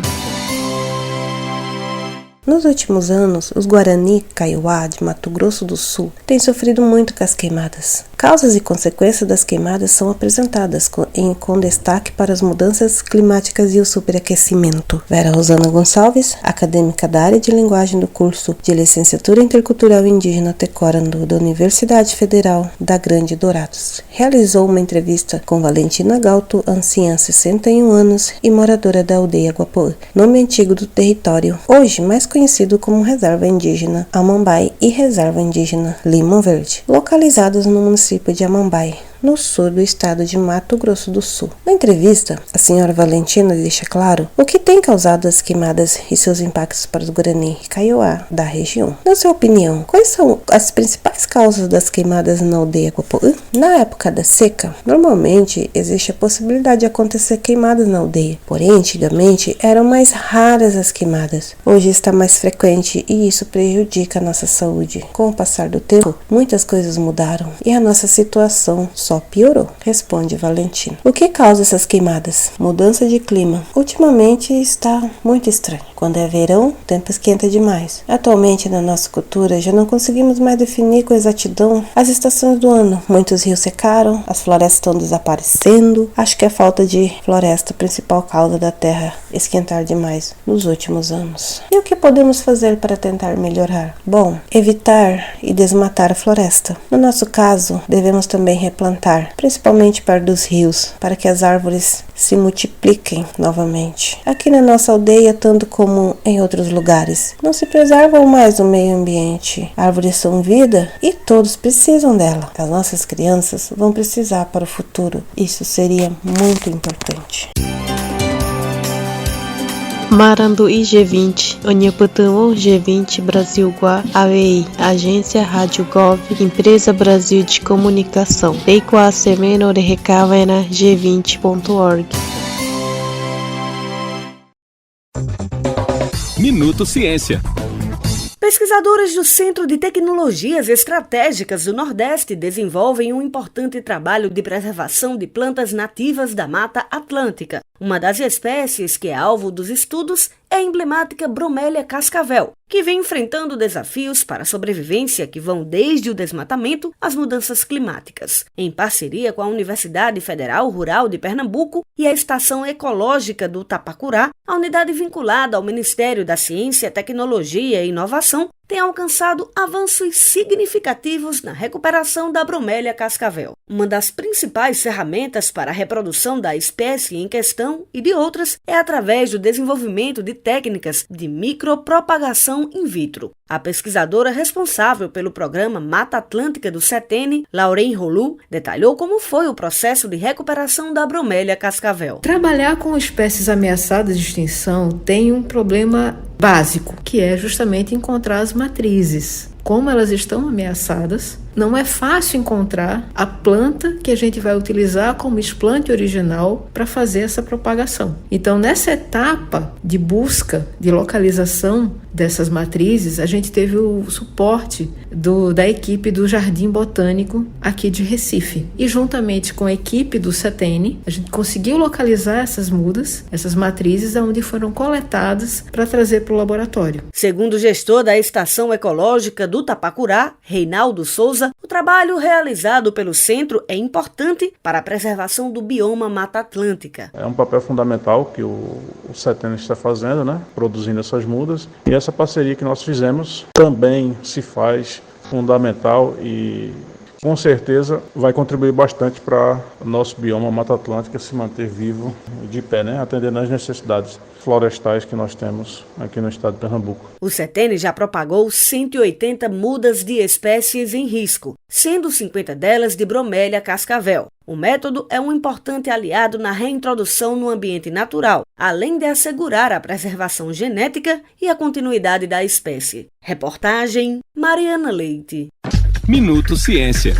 Nos últimos anos, os Guarani Kaiowá de Mato Grosso do Sul têm sofrido muito com as queimadas. Causas e consequências das queimadas são apresentadas com destaque para as mudanças climáticas e o superaquecimento. Vera Rosana Gonçalves, acadêmica da área de linguagem do curso de Licenciatura Intercultural Indígena Tecorandu da Universidade Federal da Grande Dourados, realizou uma entrevista com Valentina Galto, anciã, 61 anos e moradora da aldeia Guapoã, nome antigo do território, hoje mais conhecido como Reserva Indígena Amambai e Reserva Indígena Limão Verde, localizados no município de Amambai, no sul do estado de Mato Grosso do Sul. Na entrevista, a senhora Valentina deixa claro o que tem causado as queimadas e seus impactos para os Guarani Kaiowá da região. Na sua opinião, quais são as principais causas das queimadas na aldeia Guapoã? Na época da seca, normalmente existe a possibilidade de acontecer queimadas na aldeia, porém antigamente eram mais raras as queimadas. Hoje está mais frequente e isso prejudica a nossa saúde. Com o passar do tempo, muitas coisas mudaram e a nossa situação só piorou, responde Valentina. O que causa essas queimadas? Mudança de clima. Ultimamente está muito estranho. Quando é verão, o tempo esquenta demais. Atualmente, na nossa cultura, já não conseguimos mais definir com exatidão as estações do ano. Muitos rios secaram, as florestas estão desaparecendo. Acho que a falta de floresta é a principal causa da terra esquentar demais nos últimos anos. E o que podemos fazer para tentar melhorar? Bom, evitar e desmatar a floresta. No nosso caso, devemos também replantar, principalmente perto dos rios, para que as árvores se multipliquem novamente. Aqui na nossa aldeia, tanto como em outros lugares, não se preservam mais o meio ambiente. Árvores são vida e todos precisam dela. As nossas crianças vão precisar para o futuro. Isso seria muito importante. Marandu e G20, Oniputamo G20 Brasil Gua, AVI, Agência Rádio Gov, Empresa Brasil de Comunicação, Eikwa Semeno de Recavena G20.org. Minuto Ciência. Pesquisadores do Centro de Tecnologias Estratégicas do Nordeste desenvolvem um importante trabalho de preservação de plantas nativas da Mata Atlântica. Uma das espécies que é alvo dos estudos é a emblemática Bromélia cascavel, que vem enfrentando desafios para a sobrevivência que vão desde o desmatamento às mudanças climáticas. Em parceria com a Universidade Federal Rural de Pernambuco e a Estação Ecológica do Tapacurá, a unidade vinculada ao Ministério da Ciência, Tecnologia e Inovação tem alcançado avanços significativos na recuperação da Bromélia cascavel. Uma das principais ferramentas para a reprodução da espécie em questão e de outras é através do desenvolvimento de técnicas de micropropagação in vitro. A pesquisadora responsável pelo programa Mata Atlântica do CETENE, Lauren Rolu, detalhou como foi o processo de recuperação da Bromélia cascavel. Trabalhar com espécies ameaçadas de extinção tem um problema básico, que é justamente encontrar as matrizes. Como elas estão ameaçadas, não é fácil encontrar a planta que a gente vai utilizar como explante original para fazer essa propagação. Então, nessa etapa de busca, de localização dessas matrizes, a gente teve o suporte da equipe do Jardim Botânico aqui de Recife. E juntamente com a equipe do CETENI, a gente conseguiu localizar essas mudas, essas matrizes, onde foram coletadas para trazer para o laboratório. Segundo o gestor da Estação Ecológica do Tapacurá, Reinaldo Souza, o trabalho realizado pelo centro é importante para a preservação do bioma Mata Atlântica. É um papel fundamental que o CETENI está fazendo, produzindo essas mudas, e essa parceria que nós fizemos também se faz fundamental e com certeza vai contribuir bastante para o nosso bioma Mata Atlântica se manter vivo e de pé, atendendo às necessidades florestais que nós temos aqui no estado de Pernambuco. O CETENI já propagou 180 mudas de espécies em risco, sendo 50 delas de bromélia cascavel. O método é um importante aliado na reintrodução no ambiente natural, além de assegurar a preservação genética e a continuidade da espécie. Reportagem Mariana Leite. Minuto Ciência.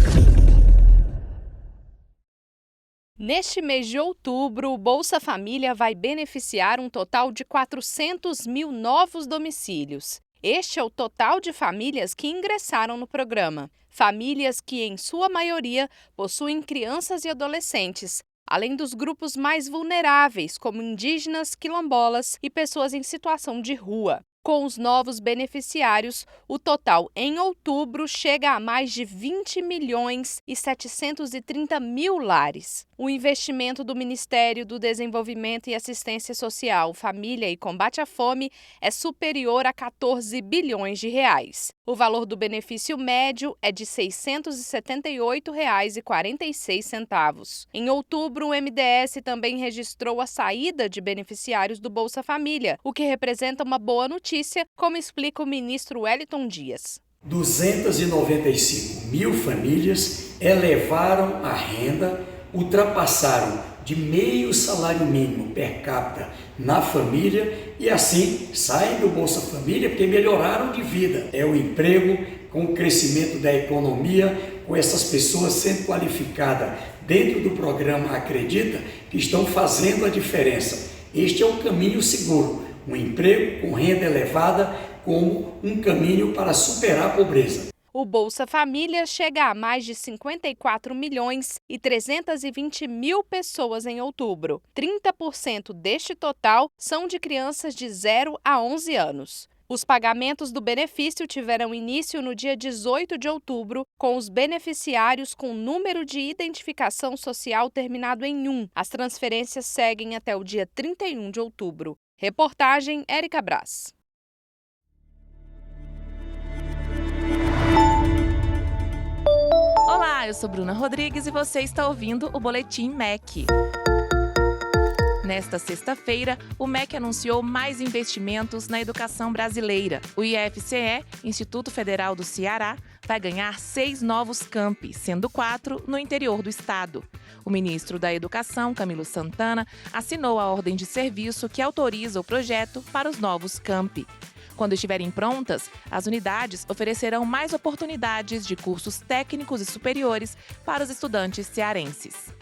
Neste mês de outubro, o Bolsa Família vai beneficiar um total de 400 mil novos domicílios. Este é o total de famílias que ingressaram no programa. Famílias que, em sua maioria, possuem crianças e adolescentes, além dos grupos mais vulneráveis, como indígenas, quilombolas e pessoas em situação de rua. Com os novos beneficiários, o total em outubro chega a mais de 20 milhões e 730 mil lares. O investimento do Ministério do Desenvolvimento e Assistência Social, Família e Combate à Fome é superior a 14 bilhões de reais. O valor do benefício médio é de R$ 678,46. Em outubro, o MDS também registrou a saída de beneficiários do Bolsa Família, o que representa uma boa notícia, como explica o ministro Wellington Dias. 295 mil famílias elevaram a renda, ultrapassaram de meio salário mínimo per capita na família e assim saem do Bolsa Família porque melhoraram de vida. É o emprego, com o crescimento da economia, com essas pessoas sendo qualificadas dentro do programa Acredita, que estão fazendo a diferença. Este é o caminho seguro, um emprego com renda elevada como um caminho para superar a pobreza. O Bolsa Família chega a mais de 54 milhões e 320 mil pessoas em outubro. 30% deste total são de crianças de 0 a 11 anos. Os pagamentos do benefício tiveram início no dia 18 de outubro, com os beneficiários com número de identificação social terminado em 1. As transferências seguem até o dia 31 de outubro. Reportagem Érica Braz. Olá, eu sou Bruna Rodrigues e você está ouvindo o Boletim MEC. Nesta sexta-feira, o MEC anunciou mais investimentos na educação brasileira. O IFCE, Instituto Federal do Ceará, vai ganhar 6 novos campi, sendo 4 no interior do estado. O ministro da Educação, Camilo Santana, assinou a ordem de serviço que autoriza o projeto para os novos campi. Quando estiverem prontas, as unidades oferecerão mais oportunidades de cursos técnicos e superiores para os estudantes cearenses.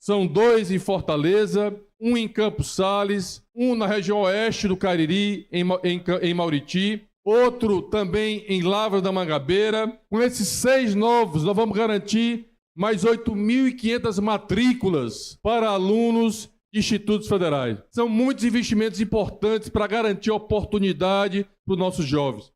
São 2 em Fortaleza, 1 em Campos Sales, 1 na região oeste do Cariri, em Mauriti, outro também em Lavras da Mangabeira. Com esses 6 novos, nós vamos garantir mais 8.500 matrículas para alunos de institutos federais. São muitos investimentos importantes para garantir oportunidade para os nossos jovens.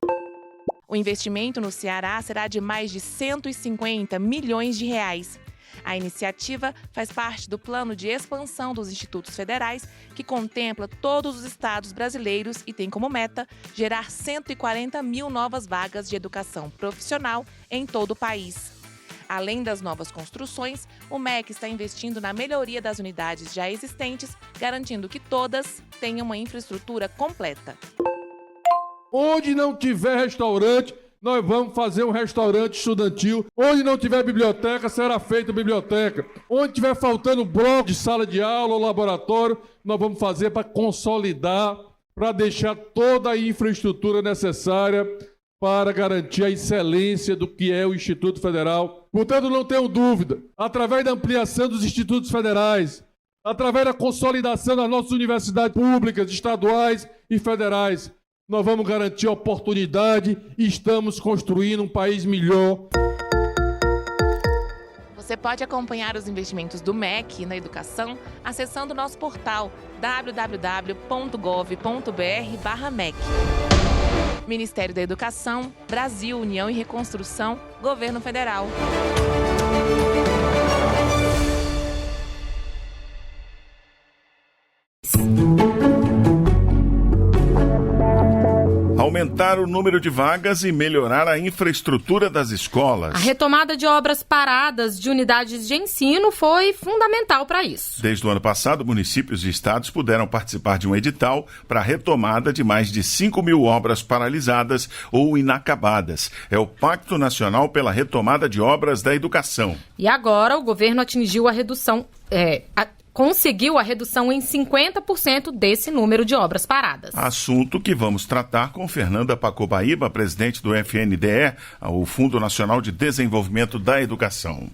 O investimento no Ceará será de mais de 150 milhões de reais. A iniciativa faz parte do plano de expansão dos institutos federais, que contempla todos os estados brasileiros e tem como meta gerar 140 mil novas vagas de educação profissional em todo o país. Além das novas construções, o MEC está investindo na melhoria das unidades já existentes, garantindo que todas tenham uma infraestrutura completa. Onde não tiver restaurante, nós vamos fazer um restaurante estudantil. Onde não tiver biblioteca, será feita biblioteca. Onde tiver faltando bloco de sala de aula ou laboratório, nós vamos fazer para consolidar, para deixar toda a infraestrutura necessária para garantir a excelência do que é o Instituto Federal. Portanto, não tenham dúvida, através da ampliação dos institutos federais, através da consolidação das nossas universidades públicas, estaduais e federais, nós vamos garantir a oportunidade e estamos construindo um país melhor. Você pode acompanhar os investimentos do MEC na educação acessando o nosso portal www.gov.br/MEC. Ministério da Educação, Brasil, União e Reconstrução, Governo Federal. Aumentar o número de vagas e melhorar a infraestrutura das escolas. A retomada de obras paradas de unidades de ensino foi fundamental para isso. Desde o ano passado, municípios e estados puderam participar de um edital para a retomada de mais de 5.000 obras paralisadas ou inacabadas. É o Pacto Nacional pela Retomada de Obras da Educação. E agora o governo atingiu a redução... conseguiu a redução em 50% desse número de obras paradas. Assunto que vamos tratar com Fernanda Pacobaíba, presidente do FNDE, o Fundo Nacional de Desenvolvimento da Educação.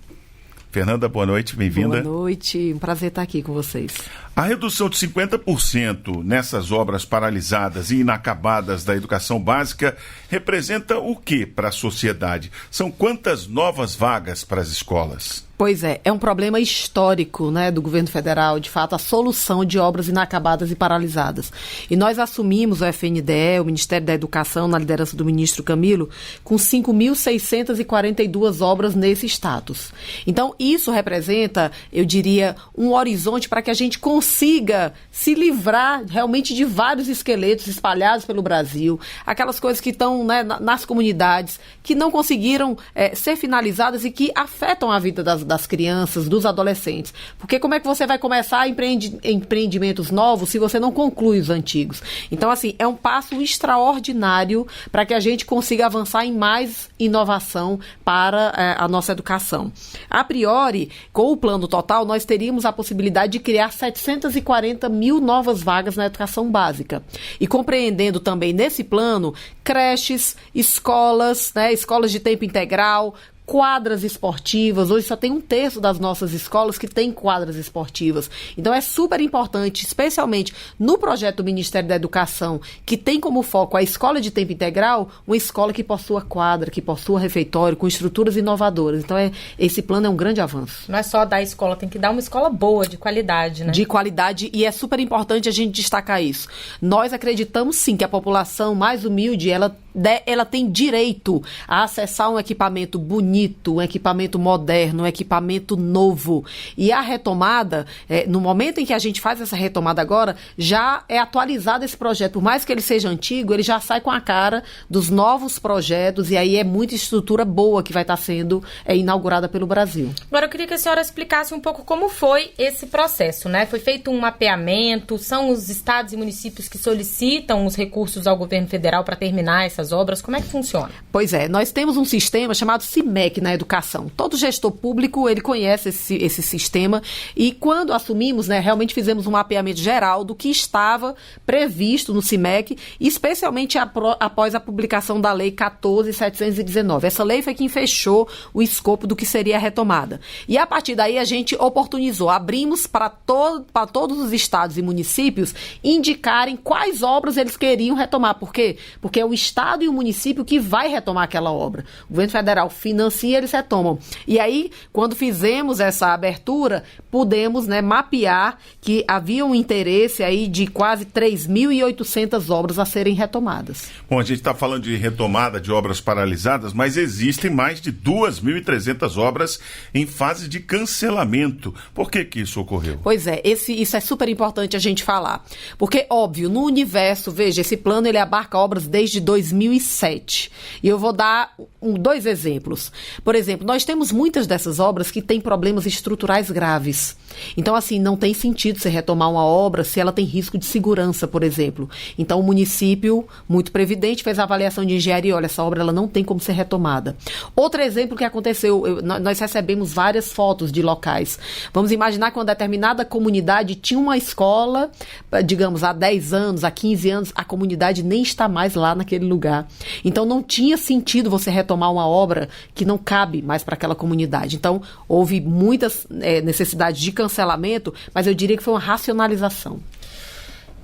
Fernanda, boa noite, bem-vinda. Boa noite, um prazer estar aqui com vocês. A redução de 50% nessas obras paralisadas e inacabadas da educação básica representa o que para a sociedade? São quantas novas vagas para as escolas? Pois é um problema histórico, né, do governo federal, de fato, a solução de obras inacabadas e paralisadas. E nós assumimos o FNDE, o Ministério da Educação, na liderança do ministro Camilo, com 5.642 obras nesse status. Então, isso representa, eu diria, um horizonte para que a gente consiga se livrar realmente de vários esqueletos espalhados pelo Brasil, aquelas coisas que estão, né, nas comunidades, que não conseguiram ser finalizadas e que afetam a vida das crianças, dos adolescentes. Porque como é que você vai começar empreendimentos novos se você não conclui os antigos? Então, assim, é um passo extraordinário para que a gente consiga avançar em mais inovação para a nossa educação. A priori, com o plano total, nós teríamos a possibilidade de criar 740 mil novas vagas na educação básica. E compreendendo também nesse plano, creches, escolas, né, escolas de tempo integral, quadras esportivas. Hoje só tem 1/3 das nossas escolas que tem quadras esportivas. Então é super importante, especialmente no projeto do Ministério da Educação, que tem como foco a escola de tempo integral, uma escola que possua quadra, que possua refeitório, com estruturas inovadoras. Então esse plano é um grande avanço. Não é só dar escola, tem que dar uma escola boa, de qualidade, né? De qualidade, e é super importante a gente destacar isso. Nós acreditamos sim que a população mais humilde, ela tem direito a acessar um equipamento bonito, um equipamento moderno, um equipamento novo. E a retomada, no momento em que a gente faz essa retomada agora, já é atualizado esse projeto. Por mais que ele seja antigo, ele já sai com a cara dos novos projetos, e aí é muita estrutura boa que vai estar sendo inaugurada pelo Brasil. Agora eu queria que a senhora explicasse um pouco como foi esse processo, né? Foi feito um mapeamento, são os estados e municípios que solicitam os recursos ao governo federal para terminar essas obras, como é que funciona? Pois é, nós temos um sistema chamado CIMEC na educação. Todo gestor público, ele conhece esse sistema, e quando assumimos, né, realmente fizemos um mapeamento geral do que estava previsto no CIMEC, especialmente após a publicação da Lei 14.719. Essa lei foi quem fechou o escopo do que seria a retomada. E a partir daí a gente oportunizou, abrimos para todos os estados e municípios indicarem quais obras eles queriam retomar. Por quê? Porque é o estado e o município que vai retomar aquela obra. O governo federal financia, eles retomam. E aí, quando fizemos essa abertura, pudemos, né, mapear que havia um interesse aí de quase 3.800 obras a serem retomadas. Bom, a gente está falando de retomada de obras paralisadas, mas existem mais de 2.300 obras em fase de cancelamento. Por que isso ocorreu? Pois é, isso é super importante a gente falar. Porque, óbvio, no universo, veja, esse plano ele abarca obras desde 2007. E eu vou dar 2 exemplos. Por exemplo, nós temos muitas dessas obras que têm problemas estruturais graves. Então, assim, não tem sentido você retomar uma obra se ela tem risco de segurança, por exemplo. Então, o município, muito previdente, fez a avaliação de engenharia. Olha, essa obra ela não tem como ser retomada. Outro exemplo que aconteceu, nós recebemos várias fotos de locais. Vamos imaginar que uma determinada comunidade tinha uma escola, digamos, há 10 anos, há 15 anos, a comunidade nem está mais lá naquele lugar. lugar. Então não tinha sentido você retomar uma obra que não cabe mais para aquela comunidade. Então houve muitas necessidades de cancelamento, mas eu diria que foi uma racionalização.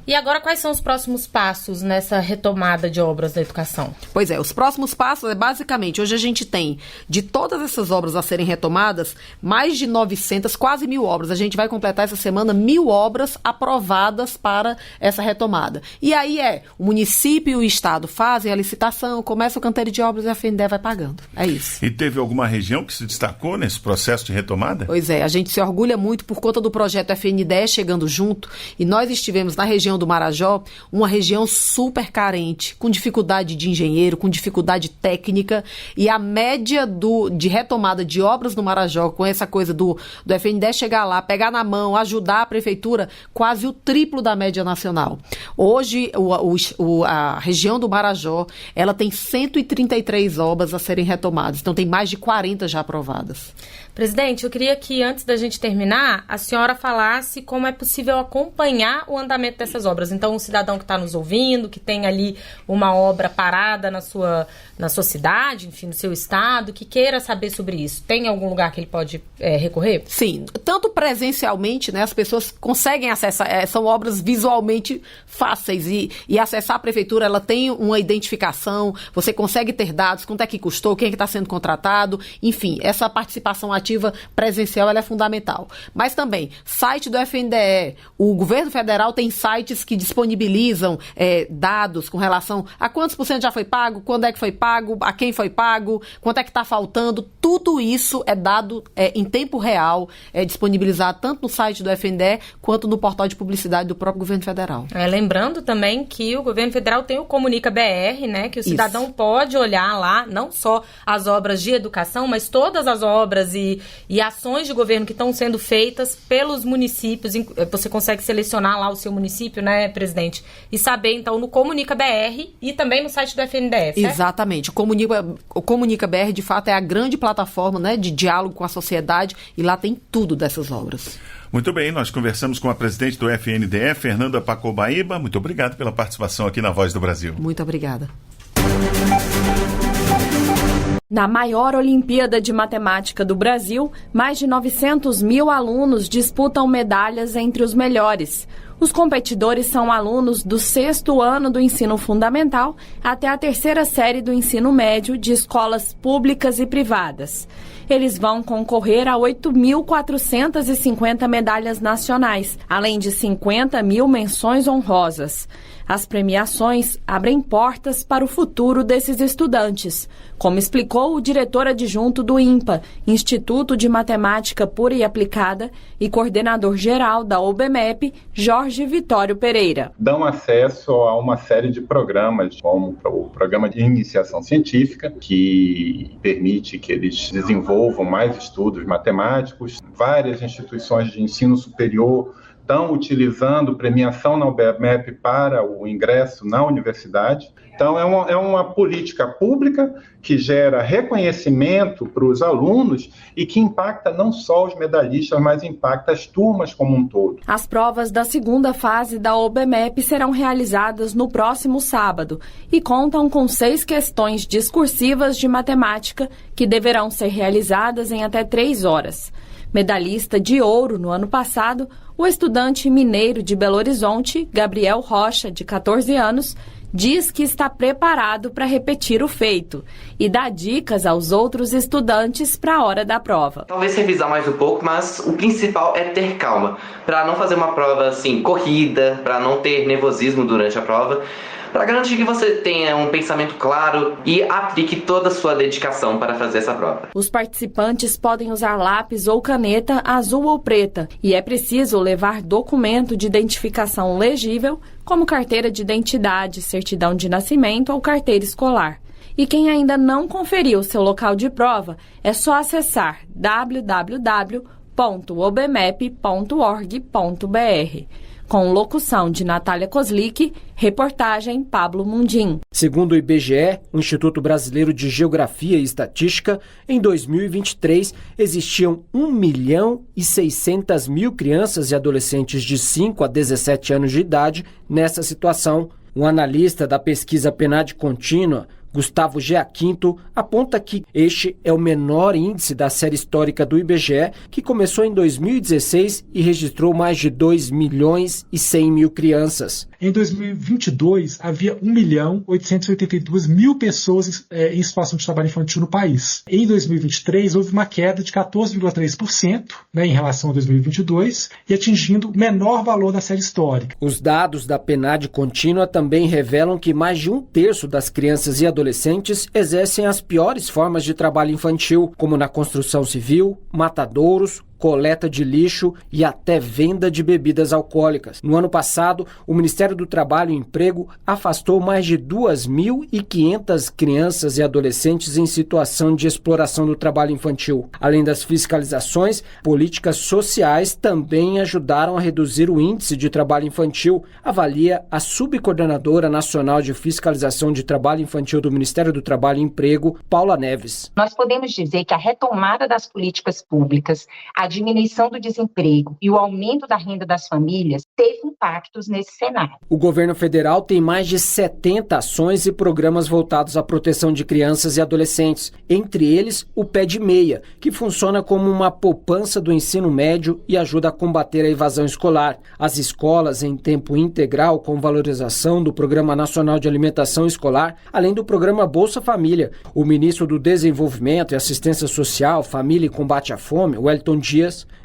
E agora, quais são os próximos passos nessa retomada de obras da educação? Pois é, os próximos passos basicamente, hoje a gente tem, de todas essas obras a serem retomadas, mais de 900, quase 1.000 obras. A gente vai completar essa semana 1.000 obras aprovadas para essa retomada. E aí o município e o estado fazem a licitação, começa o canteiro de obras e a FNDE vai pagando. É isso. E teve alguma região que se destacou nesse processo de retomada? Pois é, a gente se orgulha muito por conta do projeto FNDE chegando junto, e nós estivemos na região do Marajó, uma região super carente, com dificuldade de engenheiro, com dificuldade técnica, e a média de retomada de obras no Marajó, com essa coisa do FNDE chegar lá, pegar na mão, ajudar a prefeitura, quase o triplo da média nacional. Hoje, a região do Marajó, ela tem 133 obras a serem retomadas, então tem mais de 40 já aprovadas. Presidente, eu queria que, antes da gente terminar, a senhora falasse como é possível acompanhar o andamento dessas obras. Então, um cidadão que está nos ouvindo, que tem ali uma obra parada na sua cidade, enfim, no seu estado, que queira saber sobre isso, tem algum lugar que ele pode recorrer? Sim, tanto presencialmente, né, as pessoas conseguem acessar, são obras visualmente fáceis, e acessar a prefeitura, ela tem uma identificação, você consegue ter dados, quanto é que custou, quem é que está sendo contratado, enfim, essa participação ativa presencial ela é fundamental. Mas também, site do FNDE, o governo federal tem sites que disponibilizam dados com relação a quantos por cento já foi pago, quando é que foi pago, a quem foi pago, quanto é que está faltando, tudo isso é dado em tempo real, disponibilizado tanto no site do FNDE quanto no portal de publicidade do próprio governo federal. Lembrando também que o governo federal tem o Comunica BR, né, que o cidadão pode olhar lá, não só as obras de educação, mas todas as obras e ações de governo que estão sendo feitas pelos municípios. Você consegue selecionar lá o seu município, né, presidente? E saber, então, no Comunica BR e também no site do FNDE, certo? Exatamente. O Comunica BR, de fato, é a grande plataforma, né, de diálogo com a sociedade, e lá tem tudo dessas obras. Muito bem, nós conversamos com a presidente do FNDE, Fernanda Pacobaíba. Muito obrigado pela participação aqui na Voz do Brasil. Muito obrigada. Na maior Olimpíada de Matemática do Brasil, mais de 900 mil alunos disputam medalhas entre os melhores. Os competidores são alunos do 6º ano do ensino fundamental até a 3ª série do ensino médio de escolas públicas e privadas. Eles vão concorrer a 8.450 medalhas nacionais, além de 50 mil menções honrosas. As premiações abrem portas para o futuro desses estudantes, como explicou o diretor adjunto do INPA, Instituto de Matemática Pura e Aplicada, e coordenador-geral da OBMEP, Jorge Vitório Pereira. Dão acesso a uma série de programas, como o programa de iniciação científica, que permite que eles desenvolvam mais estudos matemáticos. Várias instituições de ensino superior estão utilizando premiação na OBMEP para o ingresso na universidade. Então, é uma política pública que gera reconhecimento para os alunos e que impacta não só os medalhistas, mas impacta as turmas como um todo. As provas da 2ª fase da OBMEP serão realizadas no próximo sábado e contam com 6 questões discursivas de matemática que deverão ser realizadas em até 3 horas. Medalhista de ouro no ano passado, o estudante mineiro de Belo Horizonte, Gabriel Rocha, de 14 anos, diz que está preparado para repetir o feito e dá dicas aos outros estudantes para a hora da prova. Talvez revisar mais um pouco, mas o principal é ter calma, para não fazer uma prova assim corrida, para não ter nervosismo durante a prova, para garantir que você tenha um pensamento claro e aplique toda a sua dedicação para fazer essa prova. Os participantes podem usar lápis ou caneta azul ou preta e é preciso levar documento de identificação legível, como carteira de identidade, certidão de nascimento ou carteira escolar. E quem ainda não conferiu seu local de prova, é só acessar www.obmep.org.br. Com locução de Natália Kozlik, reportagem Pablo Mundim. Segundo o IBGE, o Instituto Brasileiro de Geografia e Estatística, em 2023 existiam 1.600.000 crianças e adolescentes de 5 a 17 anos de idade nessa situação. Um analista da pesquisa PNAD Contínua, Gustavo Giaquinto, aponta que este é o menor índice da série histórica do IBGE, que começou em 2016 e registrou mais de 2.100.000 crianças. Em 2022, havia 1.882.000 pessoas em situação de trabalho infantil no país. Em 2023, houve uma queda de 14,3%, em relação a 2022, e atingindo o menor valor da série histórica. Os dados da PNAD Contínua também revelam que mais de 1/3 das crianças e adolescentes exercem as piores formas de trabalho infantil, como na construção civil, matadouros, coleta de lixo e até venda de bebidas alcoólicas. No ano passado, o Ministério do Trabalho e Emprego afastou mais de 2.500 crianças e adolescentes em situação de exploração do trabalho infantil. Além das fiscalizações, políticas sociais também ajudaram a reduzir o índice de trabalho infantil, avalia a Subcoordenadora Nacional de Fiscalização de Trabalho Infantil do Ministério do Trabalho e Emprego, Paula Neves. Nós podemos dizer que a retomada das políticas públicas, a diminuição do desemprego e o aumento da renda das famílias teve impactos nesse cenário. O governo federal tem mais de 70 ações e programas voltados à proteção de crianças e adolescentes, entre eles o Pé de Meia, que funciona como uma poupança do ensino médio e ajuda a combater a evasão escolar. As escolas em tempo integral, com valorização do Programa Nacional de Alimentação Escolar, além do programa Bolsa Família. O ministro do Desenvolvimento e Assistência Social, Família e Combate à Fome, Wellington Dias,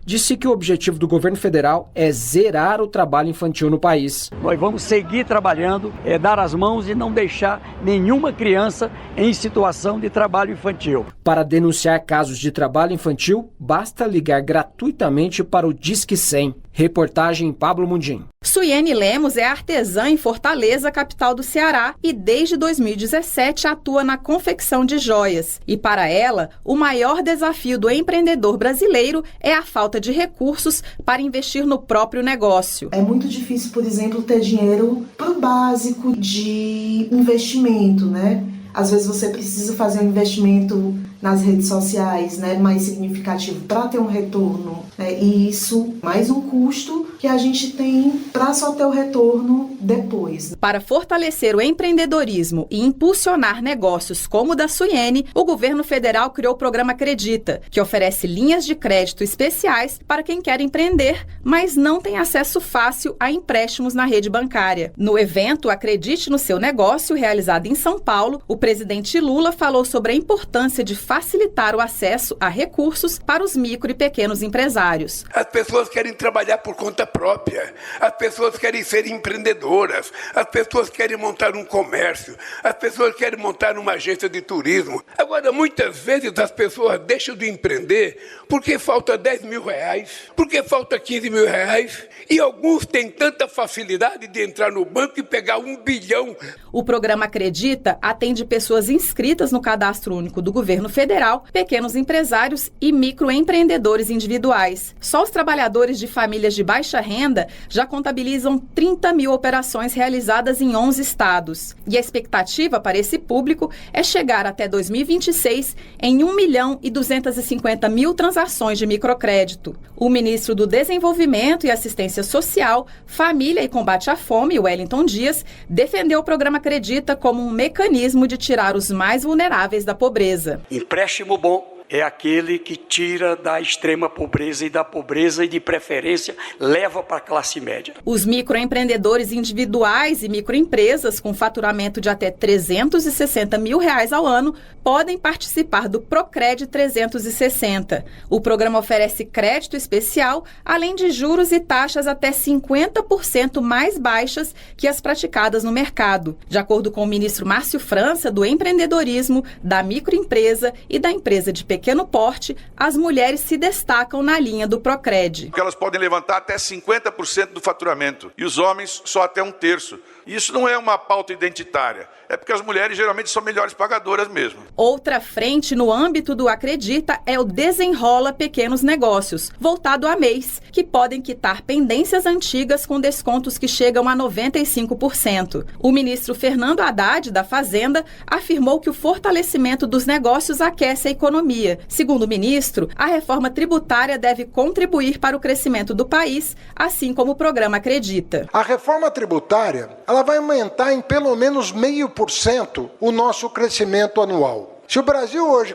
disse que o objetivo do governo federal é zerar o trabalho infantil no país. Nós vamos seguir trabalhando, dar as mãos e não deixar nenhuma criança em situação de trabalho infantil. Para denunciar casos de trabalho infantil, basta ligar gratuitamente para o Disque 100. Reportagem Pablo Mundim. Suiene Lemos é artesã em Fortaleza, capital do Ceará, e desde 2017 atua na confecção de joias. E para ela, o maior desafio do empreendedor brasileiro é a falta de recursos para investir no próprio negócio. É muito difícil, por exemplo, ter dinheiro para o básico de investimento, né? Às vezes você precisa fazer um investimento nas redes sociais, né, mais significativo para ter um retorno, né? E isso mais um custo que a gente tem para só ter o retorno depois. Para fortalecer o empreendedorismo e impulsionar negócios como o da Suiene, o governo federal criou o programa Acredita, que oferece linhas de crédito especiais para quem quer empreender, mas não tem acesso fácil a empréstimos na rede bancária. No evento Acredite no Seu Negócio, realizado em São Paulo, o presidente Lula falou sobre a importância de facilitar o acesso a recursos para os micro e pequenos empresários. As pessoas querem trabalhar por conta própria, as pessoas querem ser empreendedoras, as pessoas querem montar um comércio, as pessoas querem montar uma agência de turismo. Agora, muitas vezes as pessoas deixam de empreender porque falta 10 mil reais, porque falta 15 mil reais, e alguns têm tanta facilidade de entrar no banco e pegar 1 bilhão. O programa Acredita atende pessoas inscritas no Cadastro Único do Governo Federal, pequenos empresários e microempreendedores individuais. Só os trabalhadores de famílias de baixa renda já contabilizam 30 mil operações realizadas em 11 estados. E a expectativa para esse público é chegar até 2026 em 1.250.000 transações de microcrédito. O ministro do Desenvolvimento e Assistência Social, Família e Combate à Fome, Wellington Dias, defendeu o programa Acredita como um mecanismo de tirar os mais vulneráveis da pobreza. Empréstimo bom é aquele que tira da extrema pobreza e de preferência leva para a classe média. Os microempreendedores individuais e microempresas com faturamento de até R$360 mil ao ano podem participar do Procred 360. O programa oferece crédito especial, além de juros e taxas até 50% mais baixas que as praticadas no mercado. De acordo com o ministro Márcio França, do empreendedorismo, da microempresa e da empresa de pequeno porte, as mulheres se destacam na linha do Procred. Porque elas podem levantar até 50% do faturamento e os homens só até 1/3. Isso não é uma pauta identitária, é porque as mulheres geralmente são melhores pagadoras mesmo. Outra frente no âmbito do Acredita é o Desenrola Pequenos Negócios, voltado a MEIs, que podem quitar pendências antigas com descontos que chegam a 95%. O ministro Fernando Haddad, da Fazenda, afirmou que o fortalecimento dos negócios aquece a economia. Segundo o ministro, a reforma tributária deve contribuir para o crescimento do país, assim como o programa Acredita. A reforma tributária ela vai aumentar em pelo menos 0,5% o nosso crescimento anual. Se o Brasil hoje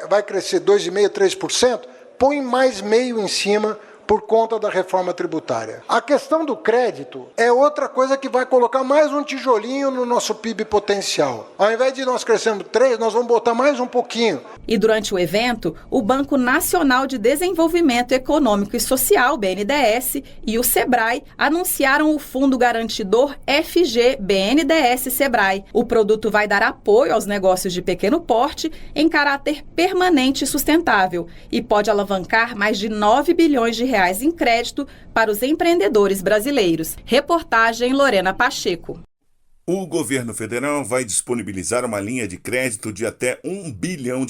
vai crescer 2,5%, 3%, põe mais meio em cima por conta da reforma tributária. A questão do crédito é outra coisa que vai colocar mais um tijolinho no nosso PIB potencial. Ao invés de nós crescermos 3%, nós vamos botar mais um pouquinho. E durante o evento, o Banco Nacional de Desenvolvimento Econômico e Social, BNDES, e o SEBRAE anunciaram o Fundo Garantidor FG BNDES SEBRAE. O produto vai dar apoio aos negócios de pequeno porte em caráter permanente e sustentável e pode alavancar mais de 9 bilhões de reais em crédito para os empreendedores brasileiros. Reportagem Lorena Pacheco. O governo federal vai disponibilizar uma linha de crédito de até R$1 bilhão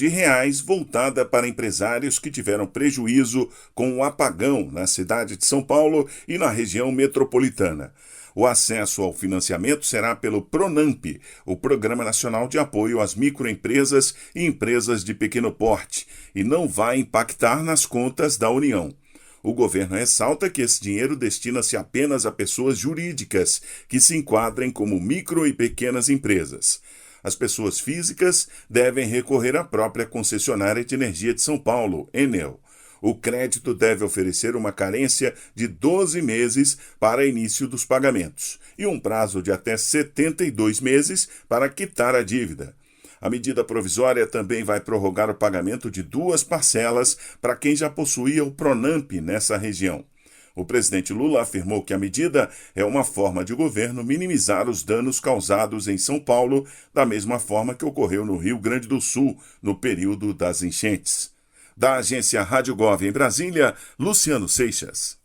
voltada para empresários que tiveram prejuízo com o apagão na cidade de São Paulo e na região metropolitana. O acesso ao financiamento será pelo PRONAMP, o Programa Nacional de Apoio às Microempresas e Empresas de Pequeno Porte, e não vai impactar nas contas da União. O governo ressalta que esse dinheiro destina-se apenas a pessoas jurídicas que se enquadrem como micro e pequenas empresas. As pessoas físicas devem recorrer à própria concessionária de energia de São Paulo, Enel. O crédito deve oferecer uma carência de 12 meses para início dos pagamentos e um prazo de até 72 meses para quitar a dívida. A medida provisória também vai prorrogar o pagamento de 2 parcelas para quem já possuía o PRONAMP nessa região. O presidente Lula afirmou que a medida é uma forma de o governo minimizar os danos causados em São Paulo, da mesma forma que ocorreu no Rio Grande do Sul, no período das enchentes. Da agência Rádio Gov em Brasília, Luciano Seixas.